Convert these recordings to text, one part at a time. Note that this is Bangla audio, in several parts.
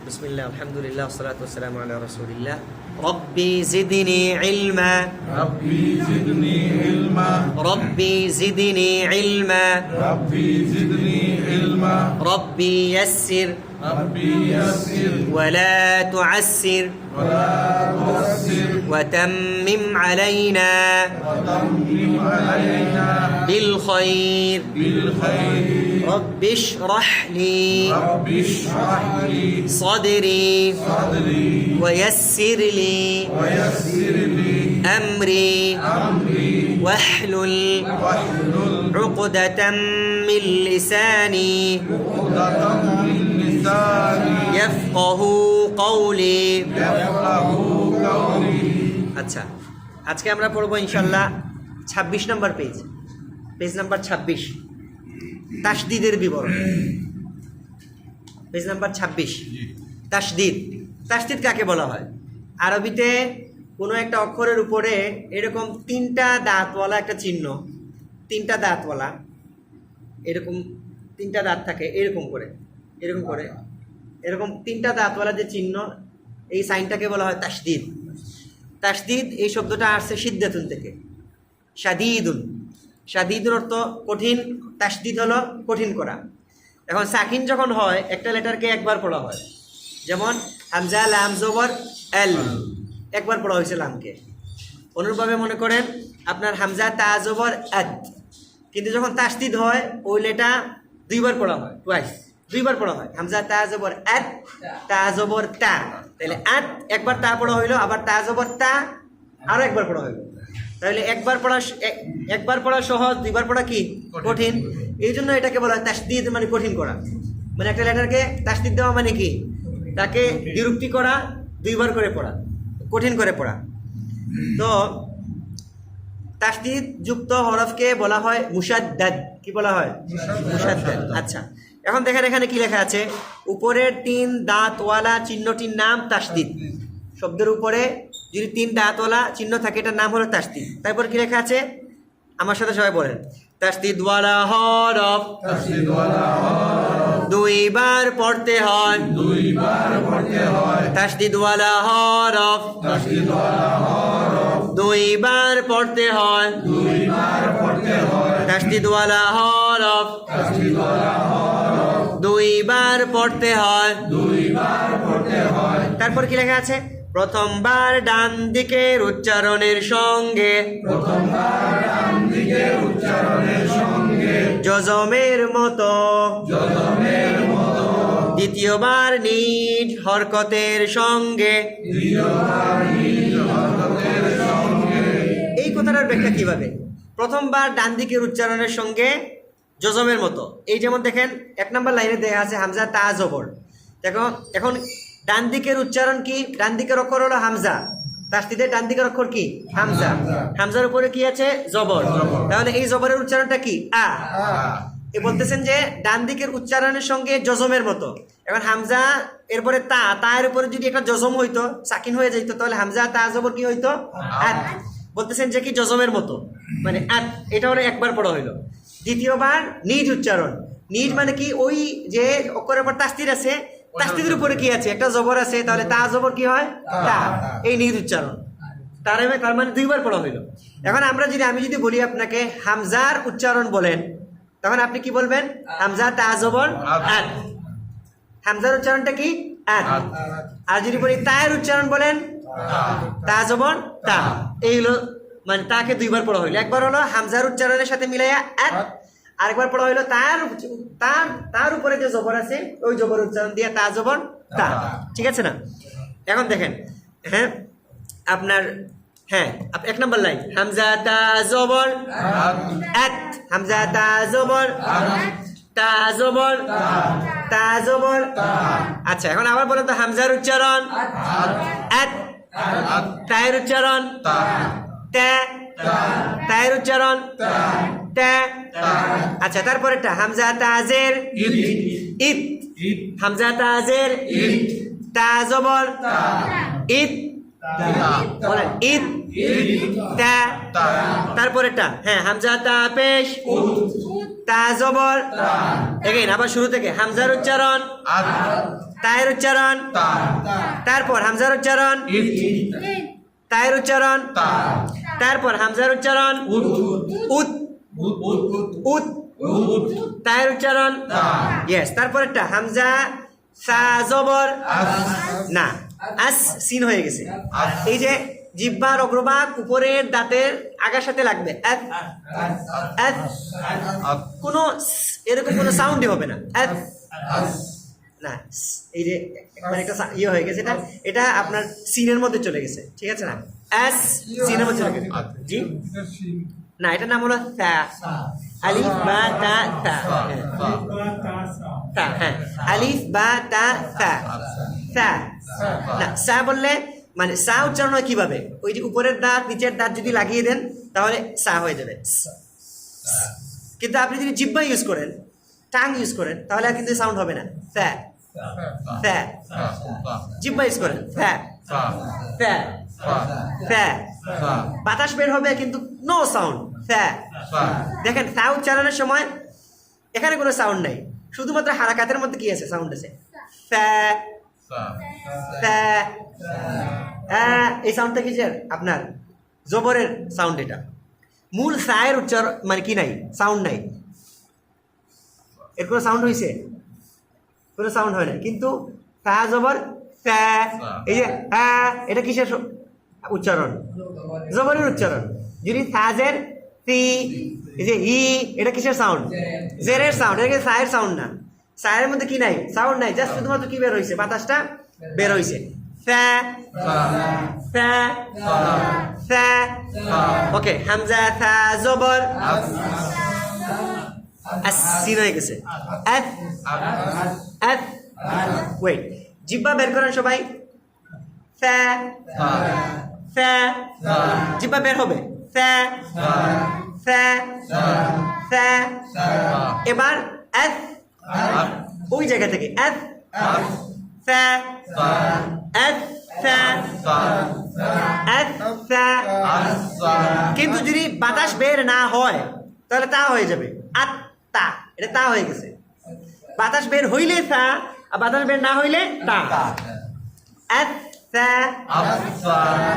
বিসমিল্লাহ, আলহামদুলিল্লাহ, ওয়াসসালাতু ওয়াসসালামু আলা রাসূলিল্লাহ। রব্বি জিদনি ইলমা, ربي زدني علما রব্বি জিদনি ইলমা, ربي زدني علما রব্বি ইয়াসসির ربي يسر ওয়ালা তুআসসির ولا تؤثر ওয়াতাম্মিম আলাইনা وتمم علينا বিল খায়র। بالخير রব্বি ইশরাহ লি رب اشرح لي صدري صدري ويسر لي ويسر لي أمري امري واحلل واحلل عقدة من لساني عقدة من لساني يفقه قولي। يفقه قولي আচ্ছা, আজকে আমরা পড়বো ইনশাল্লাহ 26 নম্বর পেজ নাম্বার 26, তাসদিদের বিবরণ। পেজ নাম্বার 26, তাসদিদ কাকে বলা হয়? আরবিতে কোনো একটা অক্ষরের উপরে এরকম তিনটা দাঁতওয়ালা একটা চিহ্ন, তিনটা দাঁতওয়ালা, এরকম তিনটা দাঁত থাকে, এরকম করে এরকম তিনটা দাঁতওয়ালা যে চিহ্ন, এই সাইনটাকে বলা হয় তাসদিদ। তাসদিদ এই শব্দটা আসছে সিদ্দাতুন থেকে, শাদীদুন অর্থ কঠিন, তাসদিদ হলো কঠিন করা। এখন সাকিন যখন হয় একটা লেটারকে একবার পড়া হয়, যেমন হামজা লাম জবর এল, একবার পড়া হয়েছে লামকে। অনুরূপভাবে মনে করেন আপনার হামজা তা জবর আদ, কিন্তু যখন তাসদিদ হয় ওই লেটা দুইবার পড়া হয়, দুইবার পড়া হয়। হামজা তা জবর আদ, তা জবর তা, তাহলে আদ একবার তা পড়া হইলো, আবার তা জবর তা আরো একবার পড়া হইলো। তাহলে একবার পড়া সহজ, দুইবার পড়া কি কঠিন। এই জন্য এটাকে বলা হয় তাসদিদ, মানে কঠিন করা। মানে একটা লেটারকে তাসদিদ দেওয়া মানে কি, তাকে বিরক্তি করা, দুইবার করে পড়া, কঠিন করে পড়া। তো তাসদিদ যুক্ত হরফকে বলা হয় মুশাদ্দাদ। কি বলা হয়? মুশাদ্দাদ। আচ্ছা, এখন দেখেন এখানে কি লেখা আছে, উপরের তিন দাঁতওয়ালা চিহ্নটির নাম তাসদিদ। শব্দের উপরে যদি তিন দাঁতওয়ালা চিহ্ন থাকে এটার নাম হলো তাসদিদ। তারপর কি লেখা আছে, আমার সাথে সবাই বলেন, তাসদিদ ওয়ালা হরফ تسديد ولا حرف দুইবার পড়তে হয়, দুইবার পড়তে হয় তাসদিদ ওয়ালা হরফ تسديد ولا حرف দুইবার পড়তে হয়, দুইবার পড়তে হয় তাসদিদ ওয়ালা হরফ تسديد ولا حرف দুইবার পড়তে হয়। দুইবার পড়তে হয় তারপর কি লেখা আছে, প্রথমবার ডান দিকের উচ্চারণের সঙ্গে প্রথমবার ডান দিকে উচ্চারণের সঙ্গে জজমের মতো, যজমের মতো দ্বিতীয়বার নিজ হরকতের সঙ্গে। দ্বিতীয়বার নিজ হরকতের সঙ্গে এই কথাটার ব্যাখ্যা কিভাবে? প্রথমবার ডান দিকের উচ্চারণের সঙ্গে জজমের মতো। এই যেমন দেখেন 1 নম্বর লাইনে দেখা আছে হামজা তা জবর। দেখো এখন ডান দিকের উচ্চারণ কি, ডান দিকের অক্ষর হলো হামজা, তাসদিদের ডান দিকের অক্ষর কি হামজা, হামজার উপরে কি আছে জবর, তাহলে এই জবরের উচ্চারণটা কি আ। এ বলতেছেন যে ডান দিকের উচ্চারণের সঙ্গে জজমের মতো। এখন হামজা এরপরে তা, তার উপরে যদি একটা জজম হইতো, সাকিন হয়ে যাইতো, তাহলে হামজা তা জবর কি হইতো আত। বলতেছেন যে কি জজমের মতো, মানে আত, এটা হলো একবার পড়া হইলো। দ্বিতীয়বার নিজ উচ্চারণ, নিজ মানে কি, ওই যে অক্ষরের পর তাসদিদ আছে, তাসদিদের উপরে কি আছে একটা জবর আছে, তাহলে তা জবর কি হয় তা, এই নিজ উচ্চারণ। তার মানে দুইবার পড়া হইলো। এখন আমি যদি বলি আপনাকে হামজার উচ্চারণ বলেন, তখন আপনি কি বলবেন? হামজা তা জবর আত, হামজার উচ্চারণটা কি আত। আর যদি বলি তায়ের উচ্চারণ বলেন, তা জবর তা। এই হলো মানে তাকে দুইবার পড়া হইলো। একবার হলো হামজার উচ্চারণের সাথে মিলাইয়া আত, আরেকবার পড়া হইলো তার উপরে যে জবর আছে ওই জবর উচ্চারণ দিয়ে তা জবর তা। ঠিক আছে না? এখন দেখেন, হ্যাঁ আপনার, হ্যাঁ 1 নম্বর লাইন হামজা তা জবর আত, হামজা তা জবর তা জবর তা জবর। আচ্ছা, এখন আবার বলেন তো হামজার উচ্চারণ আত, তায়ের উচ্চারণ তা, তায়ের উচ্চারণ তা। আচ্ছা, তারপরেরটা হামজা তাজের ইত, হামজা তাজের তা জবর ইত, বলেন ইত তা। তারপরেরটা হ্যাঁ হামজা তা পেশ তা জবর, এগেইন আবার শুরু থেকে হামজার উচ্চারণ তায়ের উচ্চারণ তা তারপর হামজার উচ্চারণ ইত তায়ের উচ্চারণ তা তারপর হামজার উচ্চারণ উত উত উত উত উত উত তায়ের উচ্চারণ তা ইয়েস তারপরেরটা হামজা সা জবর আস না আস সিন হয়ে গেছে আস এই যে জিহ্বার অগ্রভাগ উপরের দাঁতের আগার সাথে লাগবে আস আস আস কোনো এরকম কোনো সাউন্ডই হবে না আস আস না এই যে একবার একটা ইয়ে হয়ে গেছে এটা এটা আপনার সিনের মধ্যে চলে গেছে ঠিক আছে না এস সিনের মধ্যে চলে গেছে জি না এটা নাম হলো তা আলিফ বা তা তা হ্যাঁ। তা হ্যাঁ আলিফ বা তা তা তা না সা বললে মানে সা উচ্চারণ হয় কিভাবে ওই যে উপরের দাঁত নিচের দাঁত যদি লাগিয়ে দেন তাহলে সা হয়ে যাবে কিন্তু আপনি যদি জিহ্বা ইউজ করেন টাং ইউজ করেন তাহলে আর কিন্তু সাউন্ড হবে না ফ্যা ফ্যা জিহ্বা ইউজ করেন ফ্যা ফ্যা ফ্যা বাতাস বের হবে কিন্তু নো সাউন্ড ফ্যা দেখেন ফ্যা উচ্চারণের সময় এখানে কোনো সাউন্ড নাই শুধুমাত্র হারাকাতের মধ্যে কি আছে সাউন্ড আছে ফ্যা ফ্যা এই সাউন্ডটা কি যে আপনার জবরের সাউন্ড এটা মূল সায়ের উচ্চারণ মানে কি নাই সাউন্ড নাই এর কোনো সাউন্ড হয়েছে কোনো সাউন্ড হয় না কিন্তু ফ্যা জবর ফ্যা এই যে হ্যাঁ এটা কিসের উচ্চারণ জবরের উচ্চারণ যদি সাজের সি এই যে ই এটা কিসের সাউন্ড জেরের সাউন্ড এটা সায়ের সাউন্ড না সায়ের মধ্যে কি নাই সাউন্ড নাই জাস্ট শুধুমাত্র কি বের হয়েছে বাতাসটা বের হয়েছে ফ্যা ফ্যা ফ্যা ওকে হামজা থা জবর সিন হয়ে গেছে ওয়েট জিব্বা বের করেন সবাই ফ্যা ফ্যা জিব্বা বের হবে ফ্যা ফ্যা ফ্যা এবার এফ ওই জায়গা থেকে এফ ফ্যা এফ ফ্যা এফ ফ্যা কিন্তু যদি বাতাস বের না হয় তাহলে তা হয়ে যাবে আত্তা এটা তা হয়ে গেছে বাতাস বের হইলে তা আর বাতাস বের না হইলে তা আত্তা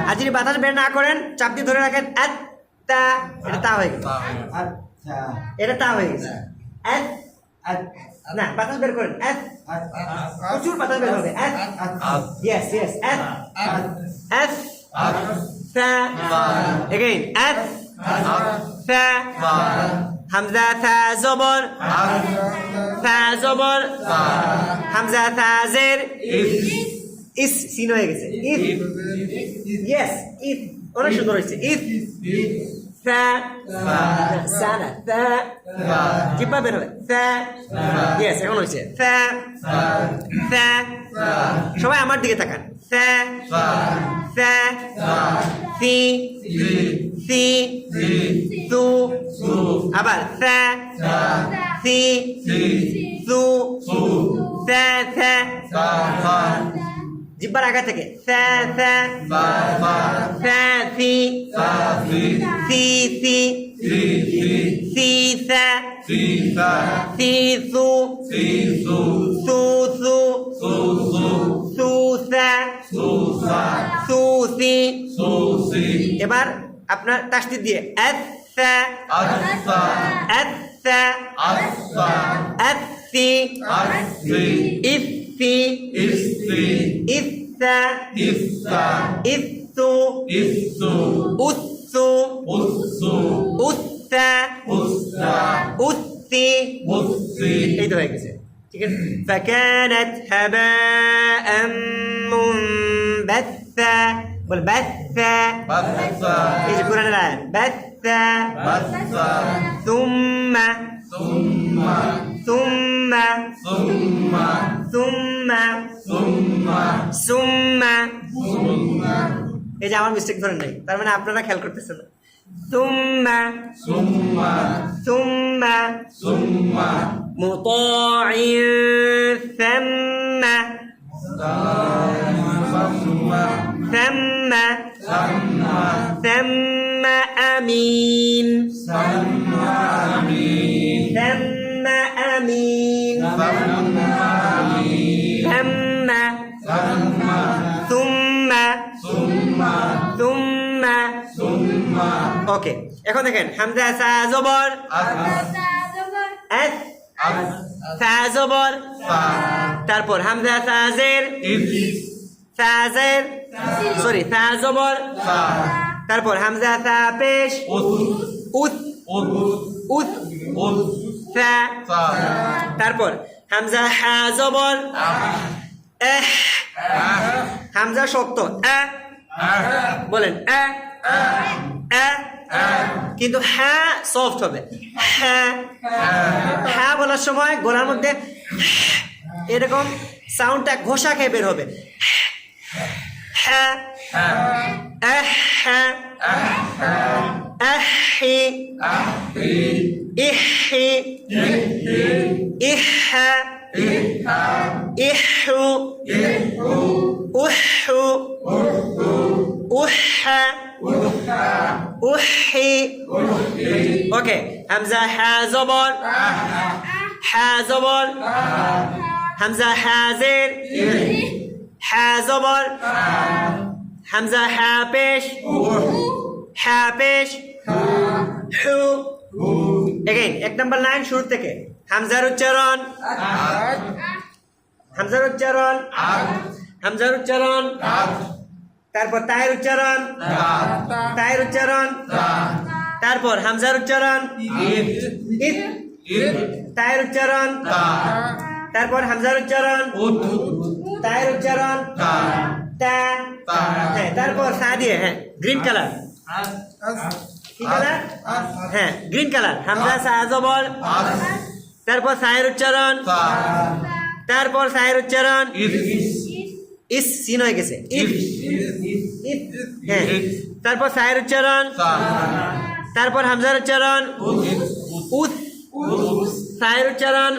আর যদি বাতাস বের না করেন চাপ দিয়ে ধরে রাখেন আত্তা এটা তা হয়ে গেছে এটা তা হয়ে গেছে না বাতাস বের করেন প্রচুর বাতাস বের হবে ইয়েস ইয়েস এফ ফা এগেইন এফ ফা হামজা থা জবর থা জবর হামজা থা জের ইস সিন হয়ে গেছে ইফ ইয়েস ইফ অনেক সুন্দর হয়েছে ইফ ফা সানা ফা জিব্বা বের হবে ফা ইয়েস এখন হয়েছে ফা ফা সবাই আমার দিকে তাকান ফা ফা ফি ফি তু আবার ফা ফি তু ফা ফা জিব্বার আগা থেকে ফা ফা ফা ফি ফি ফি ফি ফা ফি সু সু সু সু সা সু সি এবার আপনার তাসদিদ দিয়ে এফ ফা এফ ফা এফ ফি ইফ ফি ইফসা ইফসু উসসু উসসা উসসি এই তো হয়ে গেছে ঠিক আছে فكانت هباء منبثا বল বাসা এই যে কোরআনের আয়াত বাসা ثم এই যে আমার মিস্টেক ধরেন নাই তার মানে আপনারা খেয়াল করতেছেন না ثم مطاع ثم أمين ثم ওকে, এখন দেখেন হামজা সা জবর এস, সা জবর, তারপর হামজা সা জের, সা জের, সরি সা জবর, তারপর হামজা সা পেশ, উত, উত, সা, তারপর হামজা হা জবর, এহ, হামজা শক্ত, বলেন কিন্তু হ্যাঁ সফট হবে। হ্যাঁ বলার সময় গলার মধ্যে এরকম সাউন্ডটা ঘষা খেয়ে বের হবে। হ্যাঁ, ওকে, হামজা হা জবর, হা জবর, হামজা হা জের, হা জবর, হামজা হা পেশ, হা পেশ, হু। এগেইন এক নাম্বার লাইন শুরু থেকে হামজার উচ্চারণ, হামজার উচ্চারণ, হামজার উচ্চারণ, তারপর তায়ের উচ্চারণ, তায়ের উচ্চারণ, তারপর হামজার উচ্চারণ, ইত, তায়ের উচ্চারণ, তারপর হামজার উচ্চারণ, তায়ের উচ্চারণ, তা, হ্যাঁ, তারপর সা দিয়ে, হ্যাঁ গ্রিন কালার, কি কালার? হ্যাঁ গ্রিন কালার, হামজা সা জবর, তারপর সায়ের উচ্চারণ, তারপর সায়ের উচ্চারণ, ইস সিন হয়ে গেছে, ইফ, হ্যাঁ, তারপর সায়ের উচ্চারণ, তারপর হামজার উচ্চারণ, উত, সায়ের উচ্চারণ,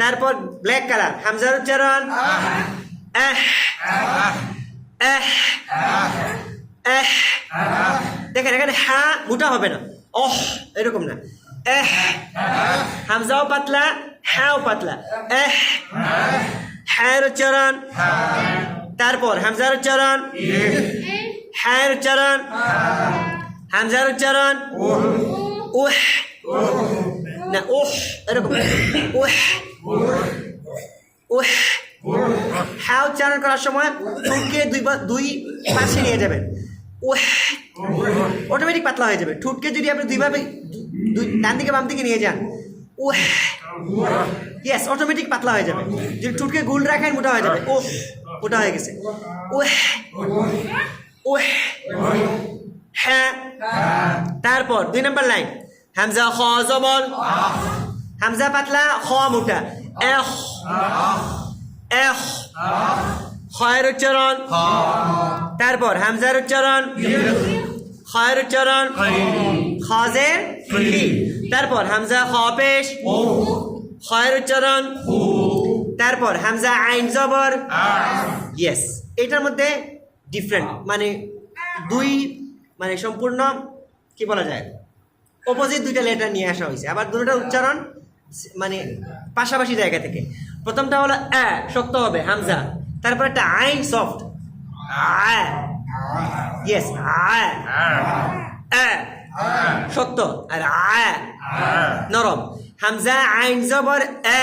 তারপর ব্ল্যাক কালার, হামজার উচ্চারণ, এহ, এহ, এহ। দেখেন এখানে হা মোটা হবে না, অহ এরকম না, এহ, হামজাও পাতলা, হ্যাঁও পাতলা, এহ, হ্যাঁর উচ্চারণ, তারপর হামজার উচ্চারণ, হ্যাঁর উচ্চারণ, হামজার উচ্চারণ, উহ, না উহ এরকম, উহ, উহ। হ্যাঁ উচ্চারণ করার সময় ঠোঁটকে দুই পাশে নিয়ে যাবেন, উহ, অটোমেটিক পাতলা হয়ে যাবে। ঠোঁটকে যদি আপনি দুইভাবে ডান দিকে বাম দিকে নিয়ে যান, উহ, ইয়েস অটোমেটিক পাতলা হয়ে যাবে। যদি ঠোঁটকে গোল রাখেন মোটা হয়ে যাবে, উহ, মোটা হয়ে গেছে, উহ, উহ, হ্যাঁ। তারপর 2 নম্বর লাইন, হামজা খ জবর, হামজা পাতলা, খ মোটা, এহ, এহ, খয়ের উচ্চারণ, তারপর হামজার উচ্চারণ, খয়ের উচ্চারণ, খজের খি, তারপর হামজা খ পেশ, খয়ের উচ্চারণ, তারপর হামজা আইন জবর, ইয়েস। এটার মধ্যে ডিফারেন্ট, মানে দুই, মানে সম্পূর্ণ কি বলা যায়, অপোজিট দুইটা লেটার নিয়ে আসা হয়েছে, আবার দুটোটার উচ্চারণ মানে পাশাপাশি জায়গা থেকে। প্রথমটা হলো আ, শক্ত হবে হামজা, তারপর একটা আইন সফট, আ, ইয়েস, আ শক্ত, আর আ নরম। হামজা আইন জবর, আ,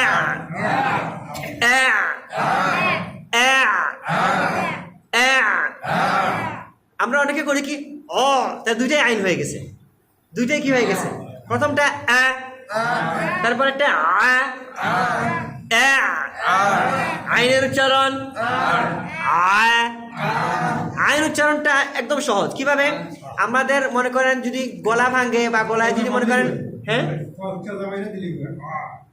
আ, আ, আ। আমরা অনেকে করি কি, ও, তার দুইটাই আইন হয়ে গেছে, দুইটাই কি হয়ে গেছে, প্রথমটা আ, তারপর একটা আ, আইনের উচ্চারণ, আইন উচ্চারণটা একদম সহজ। কিভাবে? আমাদের মনে করেন যদি গলা ভাঙে বা গলায় যদি মনে করেন, হ্যাঁ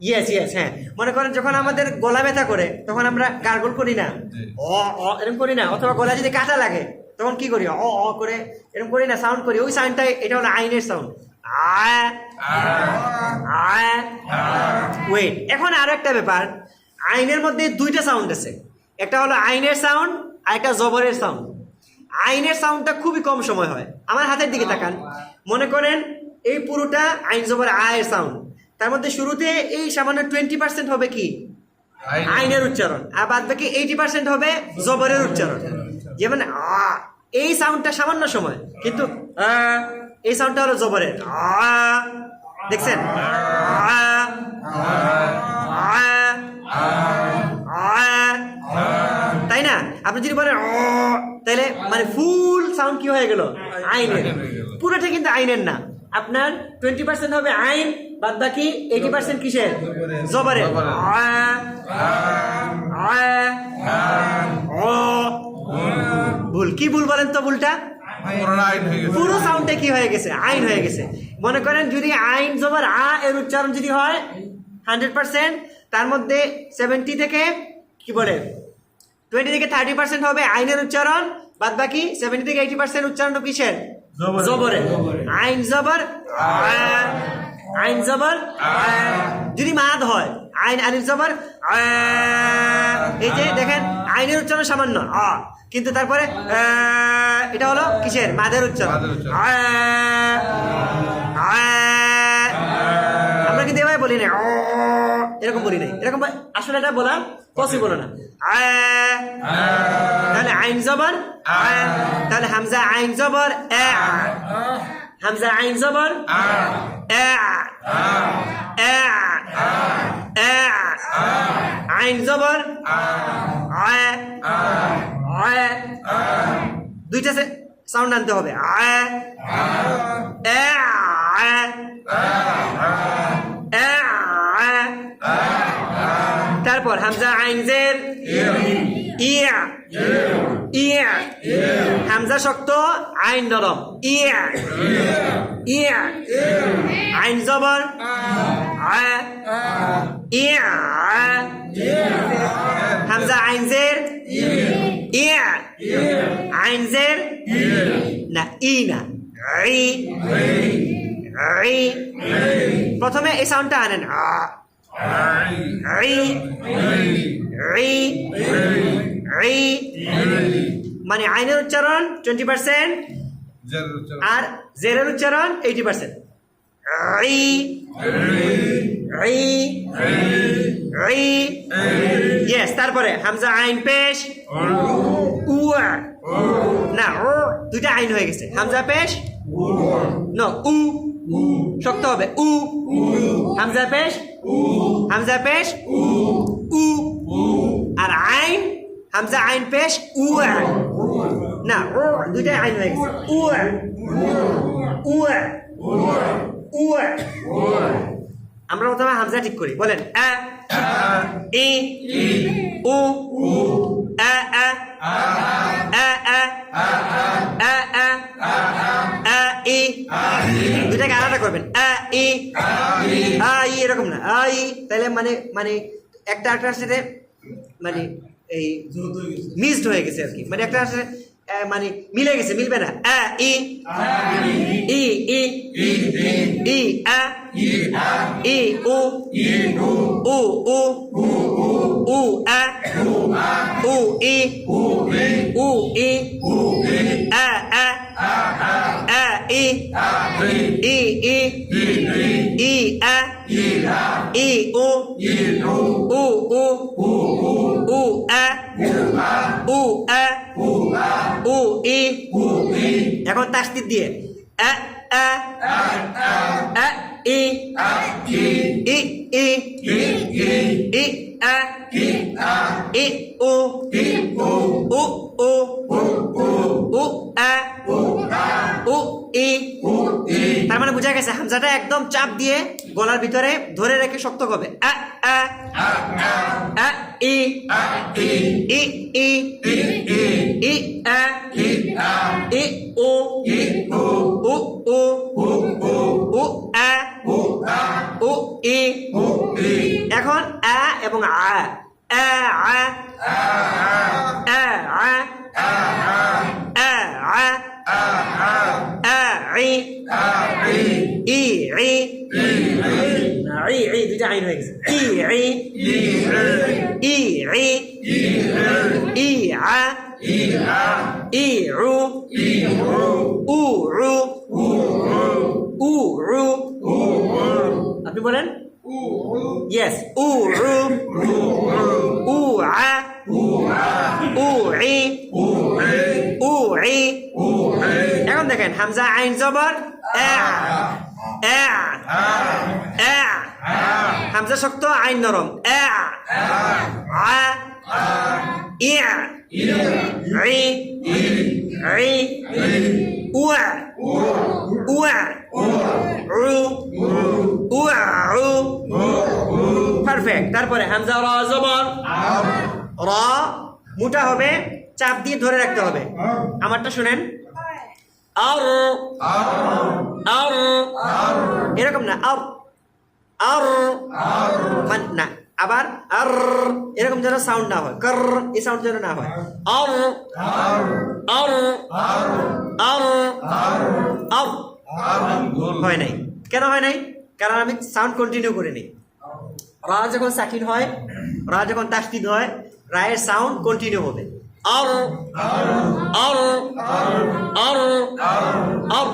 ইয়েস ইয়েস, হ্যাঁ মনে করেন যখন আমাদের গলা ব্যথা করে তখন আমরা গার্গল করি না, এরকম করি না, অথবা গলা যদি কাটা লাগে তখন কি করি, করে এরকম করি না, সাউন্ড করি, ওই সাউন্ডটাই, এটা হলো আইনের সাউন্ড। ওয়েট, এখন আরো একটা ব্যাপার, আইনের মধ্যে দুইটা সাউন্ড আছে, একটা হলো আইনের সাউন্ড আর একটা জবরের সাউন্ড। আইনের সাউন্ডটা খুবই কম সময় হয়। আমার হাতের দিকে তাকান, মনে করেন এই পুরোটা আইন জবর আয়ের সাউন্ড, তার মধ্যে শুরুতে এই সামান্য 20% হবে কি আইনের উচ্চারণ, আর বাদ বাকি 80% হবে জবরের উচ্চারণ। যেমন এই সাউন্ডটা সামান্য সময়, কিন্তু এই সাউন্ডটা হলো জবরের। দেখছেন? তাই না? আপনি যদি বলেন তাহলে মানে ফুল সাউন্ড কি হয়ে গেল? আইনের। পুরোটা কিন্তু আইনের না, আপনার 20% হবে আইন, বাদ বাকি 80% কিসের? জবরের। ভুল কি ভুল বলেন তো? ভুলটা পুরো সাউন্ডটা কি হয়ে গেছে? আইন হয়ে গেছে। মনে করেন যদি আইন জবর এর উচ্চারণ যদি হয় 100%, তার মধ্যে 70 থেকে কি বলে 20 থেকে 30% হবে আইনের উচ্চারণ, বাদ বাকি 70 থেকে 80% উচ্চারণ কিসের? জবরের। আইন জবর আইন জবর। যদি মাদ হয় আইন আলিফ জবর, এই যে দেখেন আইনের উচ্চারণ সামান্য কিন্তু তারপরে এটা হলো কিসের? মাদের উচ্চারণ। আমরা কিন্তু এভাবে বলি না, এরকম বলি নাই, এরকম আসলে এটা বলা পসিবল না। তাহলে আইন জবর, তাহলে হামজা আইন জবর হামজা আইন জবর আইন জবর দুইটা সাউন্ড আনতে হবে। তারপর হামজা আইন জের ইয়া ইয়া, হামজা শক্ত আইন নরম। ইয়া ইয়া, আইন জবর ইয়া, হামজা আইন জের ইয়া, আইন জের না ই না ই ই। প্রথমে এই সাউন্ডটা আনেন মানে আইনের উচ্চারণ 20% আর জেরের উচ্চারণ 80%। ইয়েস। তারপরে হামজা আইন পেশ না দুইটা আইন হয়ে গেছে। হামজা পেশ না শক্ত হবে হামজা পেশ হামজা পেশ আর আইন হামজা আইন পেশ না দুইটাই আইন হয়ে গেছে। আমরা প্রথমে হামজা ঠিক করি, বলেন আ ই উ আ আ আ আ আ আ আ ই। দুইটাকে আলাদা করবেন, আ ই আ ই এরকম না আ ই। তাহলে মানে মানে একটা একটার সাথে মানে এই মিক্সড হয়ে গেছে আর কি, মানে একটা মানে মিলে গেছে, মিলবে না। আ ই ই ই ই আ ই উ উ উ উ আ উ ই উ ই আ আ আ ই ই ই ই আ ই উ উ উ উ আ উ আ উ ই। এখন তাসদীদ দিয়ে আ আ আ ই ই ই ই আ ই উ উ উ উ আ উ ই। তার মানে বোঝা গেছে হামজাটা একদম চাপ দিয়ে গলার ভিতরে ধরে রেখে শক্ত হবে। আ আ আ ই ই ই ই আ ই উ উ উ উ আ উ ই। এখন আ এবং আ আ আ আ আ আ আ ই ই ই ই দুইটা আইন হয়ে গেছে। ই ই ই ই ই আ ই রু উ রু উ রু। আপনি বলেন Yes. U'a. U'i. এখন দেখেন হামজা আইন জবর হামজা শক্ত আইন নরম পারফেক্ট। তারপরে হামজা র জবর র মোটা হবে, চাপ দিয়ে ধরে রাখতে হবে। আমারটা শুনেন, আর আর এরকম না, আর আর না, আবার আর এরকম যেন সাউন্ড না হয়, কর এই সাউন্ড যেন না হয়। আর আর আর আর হয় নাই। কেন হয় নাই? কারণ আমি সাউন্ড কন্টিনিউ করে নিই। রা যখন সাকিন হয়, রা যখন তাসদিদ হয়, রায়ের সাউন্ড কন্টিনিউ হবে। আর আর আর আর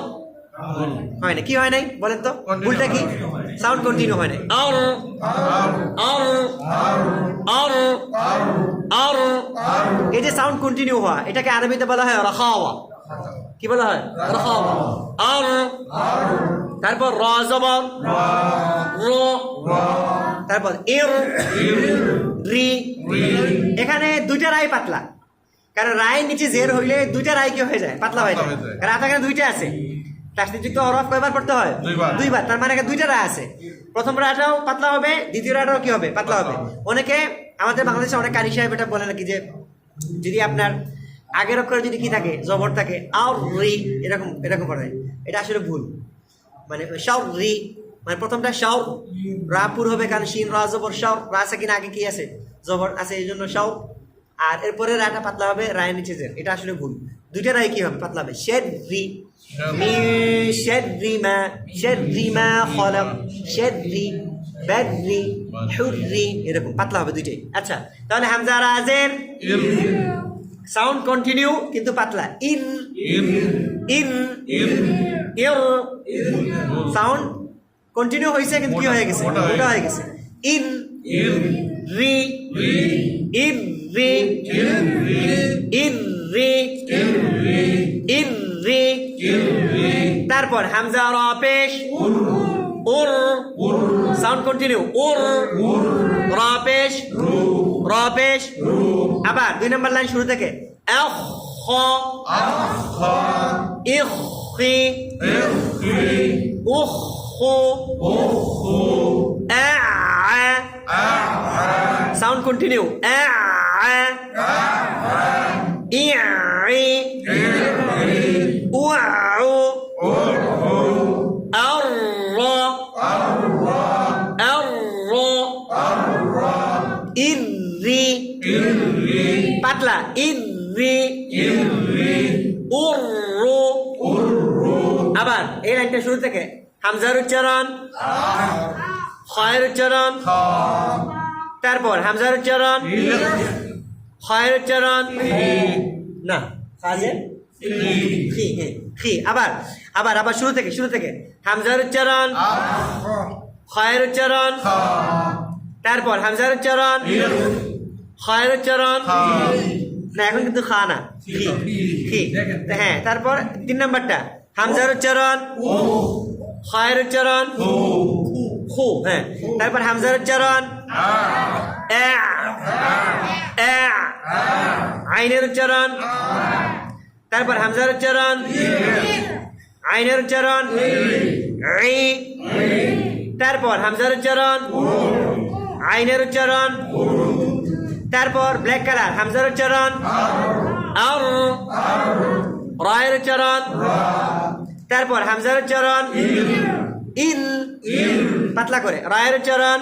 হয় না, কি হয় নাই বলেন তো, ভুলটা কি? সাউন্ড কন্টিনিউ হয় নাই। আর আর আর আর এই যে সাউন্ড কন্টিনিউ হওয়া, এটাকে আরবিতে বলা হয় রাখাওয়া। কি বলা হয়? রাখাওয়া। আর তারপর র জবর র, তারপর ইর রি। এখানে দুইটা রায় পাতলা, কারণ রায়ের নিচে জের হইলে দুইটা রায় কি হয়ে যায়? পাতলা হয়ে যায়। কারণ এখানে দুইটা আছে, তাসদীদযুক্ত হরফ কয়বার পড়তে হয়? দুইবার। তার মানে এখানে দুইটা রায় আছে। প্রথম রায়টাও পাতলা হবে, দ্বিতীয় রায়টাও কি হবে? পাতলা হবে। অনেকে আমাদের বাংলাদেশে অনেক কারি সাহেব এটা বলে নাকি যে যদি আপনার আগের অক্ষরে যদি কি থাকে, জবর থাকে, আর রি এরকম এরকম পড়ে, এটা আসলে ভুল। মানে শাও রি, মানে প্রথমটা শাও রা পুর হবে, কারণ শিন রা জবর শাও, রা সাকিন আগে কি আছে? জবর আছে, এই জন্য শাও। আর এরপরে রায়টা পাতলা হবে, রায়ের নিচে জের, এটা আসলে ভুল। দুইটা রায় কি হবে? পাতলা হবে। শেদ রি মিন শাররি মা খলাক, শাররি বাররি হুররি, এরকম পাতলা হবে দুইটাই। আচ্ছা, তাহলে হামজা রাজের সাউন্ড কন্টিনিউ কিন্তু পাতলা। ইর ইর ইর সাউন্ড কন্টিনিউ হয়েছে কিন্তু কি হয়ে গেছে? মোটা হয়ে গেছে। ইর রি ইর রি ইর রি ইর রি। তারপর হামজা র পেশ উর, সাউন্ড কন্টিনিউ উর, র পেশ র পেশ। আবার 2 নম্বর লাইন শুরু থেকে আখ ইখি উখু আ, সাউন্ড কন্টিনিউ আ ই উআউ আর ইররি পাতলা, ইররি উররু। আবার এই লাইনটা শুরু থেকে হামজার উচ্চারণ, খয়ের উচ্চারণ, তারপর হামজার উচ্চারণ, খয়ের উচ্চারণ না কাজে খি, খি। আবার আবার আবার শুরু থেকে হামজার উচ্চারণ, খয়ের উচ্চারণ, তারপর হামজার উচ্চারণ, খয়ের উচ্চারণ না, এখন কিন্তু খা না, খি। হ্যাঁ, তারপর 3 নম্বরটা হামজার উচ্চারণ, খয়ের উচ্চারণ, খু। হ্যাঁ, তারপর হামজার উচ্চারণ, আইনের উচ্চারণ, তারপর হামজার উচ্চারণ, আইনের উচ্চারণ, তারপর হামজার উচ্চারণ, আইনের উচ্চারণ, তারপর ব্ল্যাক কালার হামজার উচ্চারণ, আর রায়ের উচ্চারণ, তারপর হামজার উচ্চারণ, ইল পাতলা করে, রায়ের উচ্চারণ,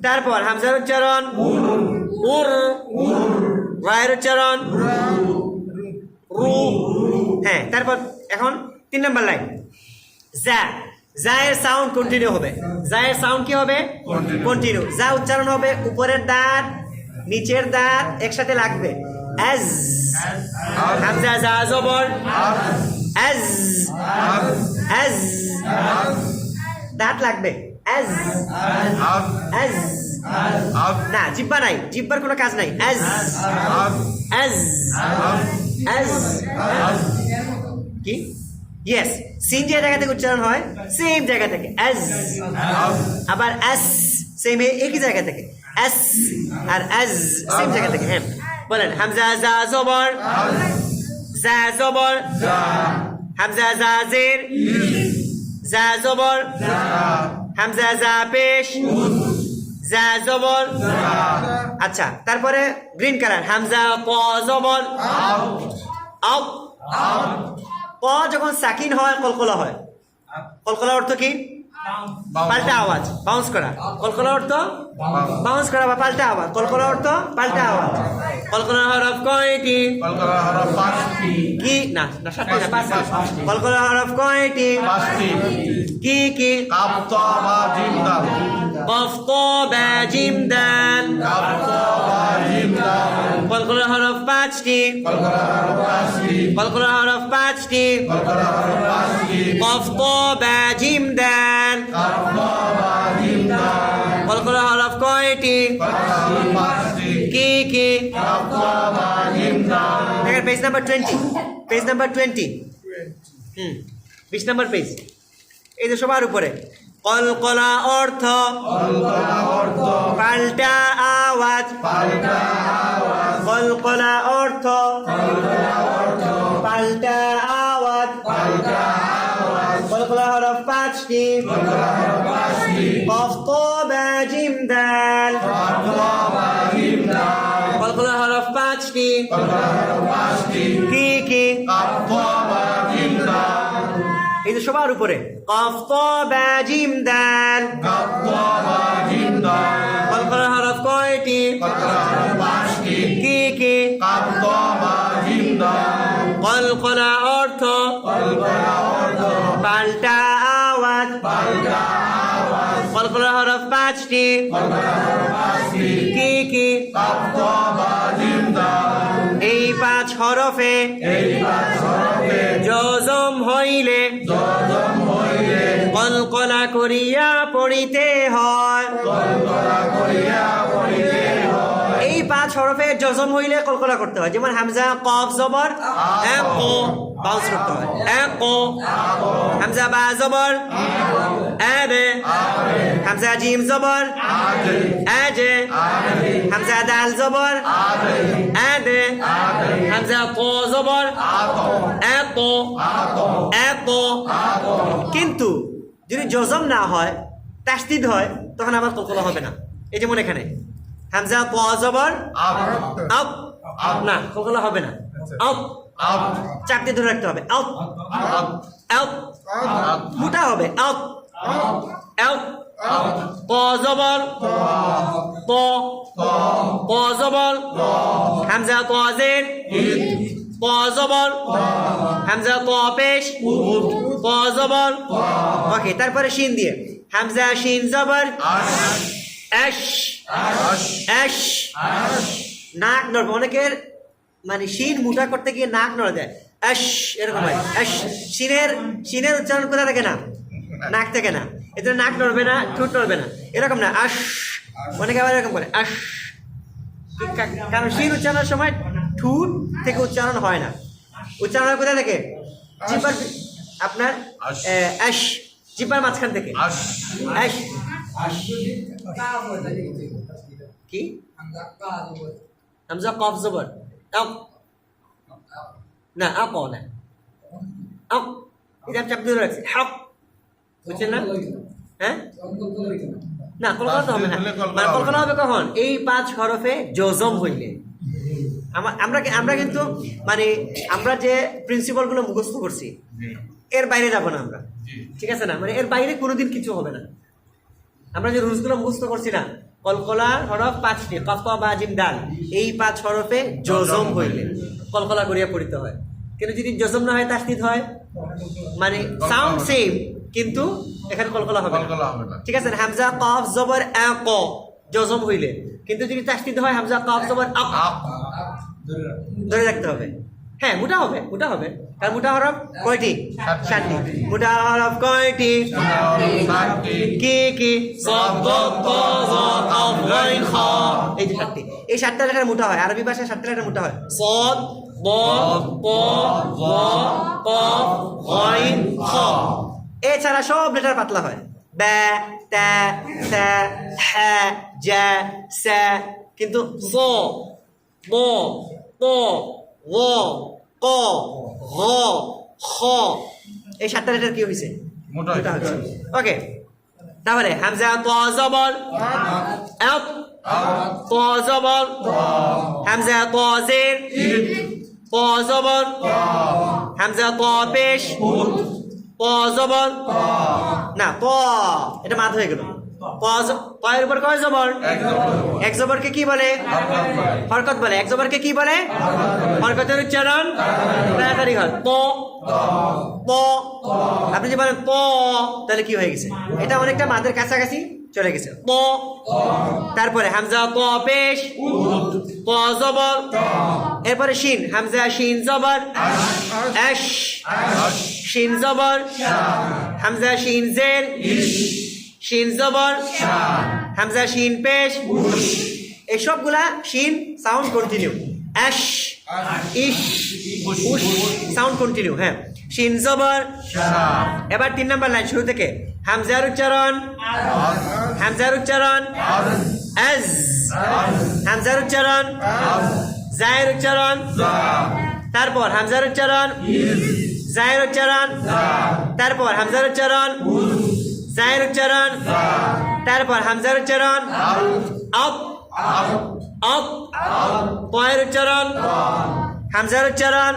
তারপর হামজার উচ্চারণ, উর রায়ের উচ্চারণ, রু। হ্যাঁ, তারপর এখন 3 নম্বর লাইন যা, জায়ের সাউন্ড কন্টিনিউ হবে। জায়ের সাউন্ড কি হবে? কন্টিনিউ। যা উচ্চারণ হবে, উপরের দাঁত নিচের দাঁত একসাথে লাগবে। আজ হামজা যা জবর আজ, আজ দাঁত লাগবে, আজ আজ আজ আজ না জিব্বা নাই, জিব্বার কোনো কাজ নাই। আজ আজ আজ আজ কি ইয়েস, সিন যে জায়গা থেকে উচ্চারণ হয় সেম জায়গা থেকে আজ, আবার আস সেম একই জায়গা থেকে আস আর আজ সেম জায়গা থেকে। হ্যাঁ বলেন হামজা জা জবর, জা জবর, হামজা জা জের, জা জবর, হামজা জা পেশ, জা জবর। আচ্ছা তারপরে গ্রিন কালার হামজা ক জবর আও। ক যখন সাকিন হয় কলকলা হয়। কলকলা অর্থ কি? পাল্টা আওয়াজ, বাউন্স করা। কলকলা অর্থ বাউন্স করা বা পাল্টা আওয়াজ। কলকলা অর্থ পাল্টা আওয়াজ। কলকলার হরফ কয়টি? কলকাতা হরফ 5টি কি না না সাতটি না পাঁচটি। কলকলার হরফ কয়টি? 5টি কি কি? কাফ ত বা জিম দাল কফ ত বা জিম দাল। কাফ ত বা জিম দাল কলকলার হরফ 5টি। কলকাতা হরফ 5টি কলকলার হরফ 5টি। কলকাতা হরফ 5টি কফ ত বা জিম দাল। কাফ ত বা জিম দাল কলকলার হরফ কয়টি? কলকাতা হরফ 5টি কি কি? কাফ ত বা জিম দাল দেখেন page number 20, page number 20, 20 number page. এই যে সবার উপরে কলকলা অর্থ কলকাতা অর্থ পাল্টা আওয়াজ। পাল্টা আওয়াজ কলকলা অর্থ পাল্টা আওয়াজ। পাল্টা আওয়াজ কলকলা হরফ 5টি। কলকাতা হরফ 5টি কফ ত বা জিম দাল। কাফ ত বা জিম দাল কলকলা হরফ 5টি। কলকাতা হরফ 5টি কি কি? কাফ ত বা জিম দাল এই যে সবার উপরে কফ ত বা জিম দাল। কাফ ত বা জিম দাল কলকলা হরফ কয়টি? কলকাতা হরফ 5টি কি কি? কাফ ত বা জিম দাল কলকলা অর্থ কলকাতা অর্থ পাল্টা আওয়াজ। পাল্টা আওয়াজ কলকলা হরফ 5টি। কলকাতা হরফ 5টি কি কি? কাফ ত বা জিম দাল এই 5 হরফে এই 5 হরফে জজম হইলে যজম হইলে কলকলা করিয়া পড়িতে হয়। কলকাতা করিয়া পড়িতে হয় এই 5 হরফে জজম হইলে কলকলা করতে হয়। যেমন হামজা কফ জবর ক বাউন্স করতে হয় ক। হামজা বা জবর আবে। হামজা জিম জবর আজে। হামজা দাল জবর আদে। হামজা ক জবর এত এত। কিন্তু যদি জজম না হয় তাসদিদ হয় তখন আবার কলকলা হবে না। এই যেমন এখানে হামজা ক জবর আপ আপ না কলকলা হবে না। আপ চাপ দিয়ে ধরে রাখতে হবে। আপ আপ মোটা হবে। আপ আপ ক জবর ক ক জবর হামজা ক জের ক জবর হামজা ক পেশ ক জবর। ওকে তারপরে শিন দিয়ে হামজা শিন জবর এশ এশ। নাক নড়বে অনেকের, মানে শিন মোটা করতে গিয়ে নাক নড়ে দেয়। এশ এরকম হয়। এশ শিনের উচ্চারণ কোথা থেকে? না নাক থেকে না। এতে নাক নড়বে না, ঠোঁট নড়বে না, এরকম না। আশ অনেকে আবার এরকম করে আশ, কারণ শিন উচ্চারণের সময় ঠোঁট থেকে উচ্চারণ হয় না। উচ্চারণ হয় কোথা থেকে? জিব্বার আপনার আশ জিব্বার মাঝখান থেকে। আশ আশ কি? হামজা কফ জবর আক না আক না আক। এটা চাপ দিয়ে রাখছি হক, বুঝছেন না? হ্যাঁ না কলকলা তো হবে না। মানে কলকলা হবে কখন? এই 5 হরফে জজম হইলে। আমরা কিন্তু মানে আমরা যে প্রিন্সিপালগুলো মুখস্থ করছি এর বাইরে যাব না আমরা, ঠিক আছে না? মানে এর বাইরে কোনোদিন কিছু হবে না। আমরা যে রুলসগুলো মুখস্থ করছি না, কলকলার হরফ 5টি কফ বা জিম দাল, এই 5 হরফে জজম হইলে কলকলা করিয়া পড়িতে হয়। কিন্তু যদি জজম না হয় তাসদিদ হয়, মানে সাউন্ড সেম কিন্তু এখানে কলকলা হবে না, ঠিক আছে? হামজা কফ জবর আ ক জজম হইলে, কিন্তু যদি তাসদিদ হয় হামজা কফ জবর আক ধরে রাখতে হবে। হ্যাঁ মোটা হবে কারণ মোটা হরফ কয়টি? 7টি। মোটা হরফ কয়টি? কি কি? এই যে 7টি, এই 7টা লেটার মোটা হয়। আরবি ভাষায় 7টা লেটার মোটা হয়। সদ, ব, প, গ, কফ, গইন, খ। এছাড়া সব লেটার পাতলা হয়। বা, তা, সা, হা, জা, সা। কিন্তু স, ব, প, গ, ক, ঘ, খ, এই 7টা লেটার কি হয়েছে? মোটা হয়েছে। ওকে, তাহলে হামজা ত জবর আত, ত জবর হামজা ত জের ত জবর হামজা ত পেশ ত জবর না ত, এটা মাদ হয়ে গেল। পয়ের উপর কয় জবর? এক জবরকে কি বলে? হরকত বলে। এক জবরকে কি বলে? হরকতের উচ্চারণ তাড়াতাড়ি হয়। ত, ত। আপনি যে বলেন ত, তাহলে কি হয়ে গেছে? এটা অনেকটা মাদের কাছাকাছি চলে গেছে। ত। তারপরে হামজা ত পেশ ত জবর, এরপরে শিন হামজা শিন জবর আশ, শিন জবর হামজা শিন জের শিন জবর হামজা শিন পেশ। এই সবগুলা শিন সাউন্ড কন্টিনিউ। আশ, ইশ, উশ সাউন্ড কন্টিনিউ। হ্যাঁ, শিন জবর। এবার 3 নম্বর লাইন শুরু থেকে হামজার উচ্চারণ হামজার উচ্চারণ আজ, হামজার উচ্চারণ জায়ের উচ্চারণ, তারপর হামজার উচ্চারণ জায়ের উচ্চারণ, তারপর হামজার উচ্চারণ জায়ের উচ্চারণ, তারপর হামজার উচ্চারণ আপ আপ, পয়ের উচ্চারণ হামজার উচ্চারণ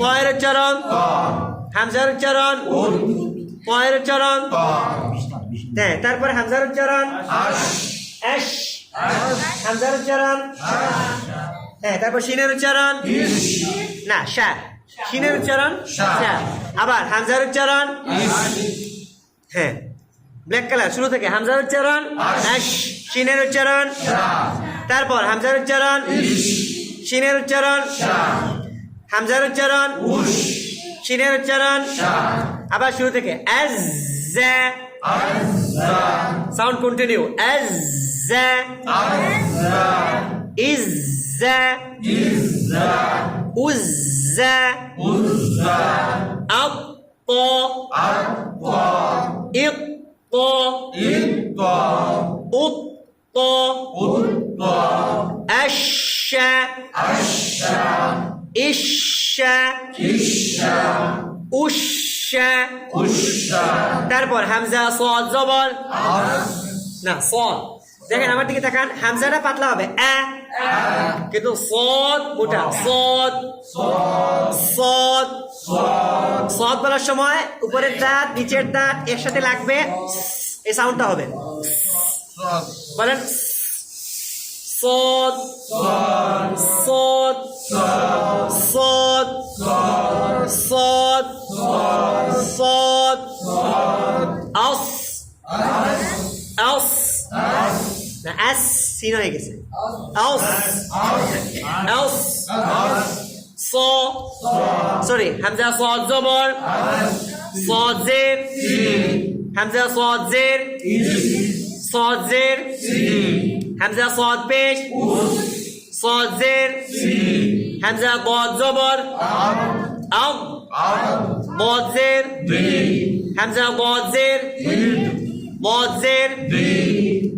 পয়ের উচ্চারণ হামজার উচ্চারণ পয়ের উচ্চারণ। হ্যাঁ, তারপর হামজার উচ্চারণ আশ, হামজার উচ্চারণ। হ্যাঁ, তারপর শিনের উচ্চারণ না শা, শিনের উচ্চারণ শা। আবার হামজার উচ্চারণ। হ্যাঁ, ব্ল্যাক কালার শুরু থেকে হামজার উচ্চারণ আশ, শিনের উচ্চারণ, তারপর হামজার উচ্চারণ শিনের উচ্চারণ, হামজার উচ্চারণ শিনের উচ্চারণ, আবার শুরু থেকে আজ, সাউন্ড কন্টিনিউ আজ, ইজ, উজ, আপ, ইত, উত, আশা, ইশা, উশা। তারপর হামজা সদ জবর না সদ। দেখেন আমার দিকে তাকান, হামজাটা পাতলা হবে আ, কিন্তু সদ মোটা। সদ সদ সদ বলার সময় উপরের দাঁত নিচের দাঁত একসাথে লাগবে, এই সাউন্ডটা হবে। বলেন সদ সদ সদ সদ সদ আস আস না আস, সিন হয়ে গেছে। আস আস স, সরি হামজা সদ জবর সদ জের হামজা সদ জের সদ জের হামজা সদ পেশ সদ জের হামজা বদ জবর আব, বদ জের হামজা বদ জের বদ জের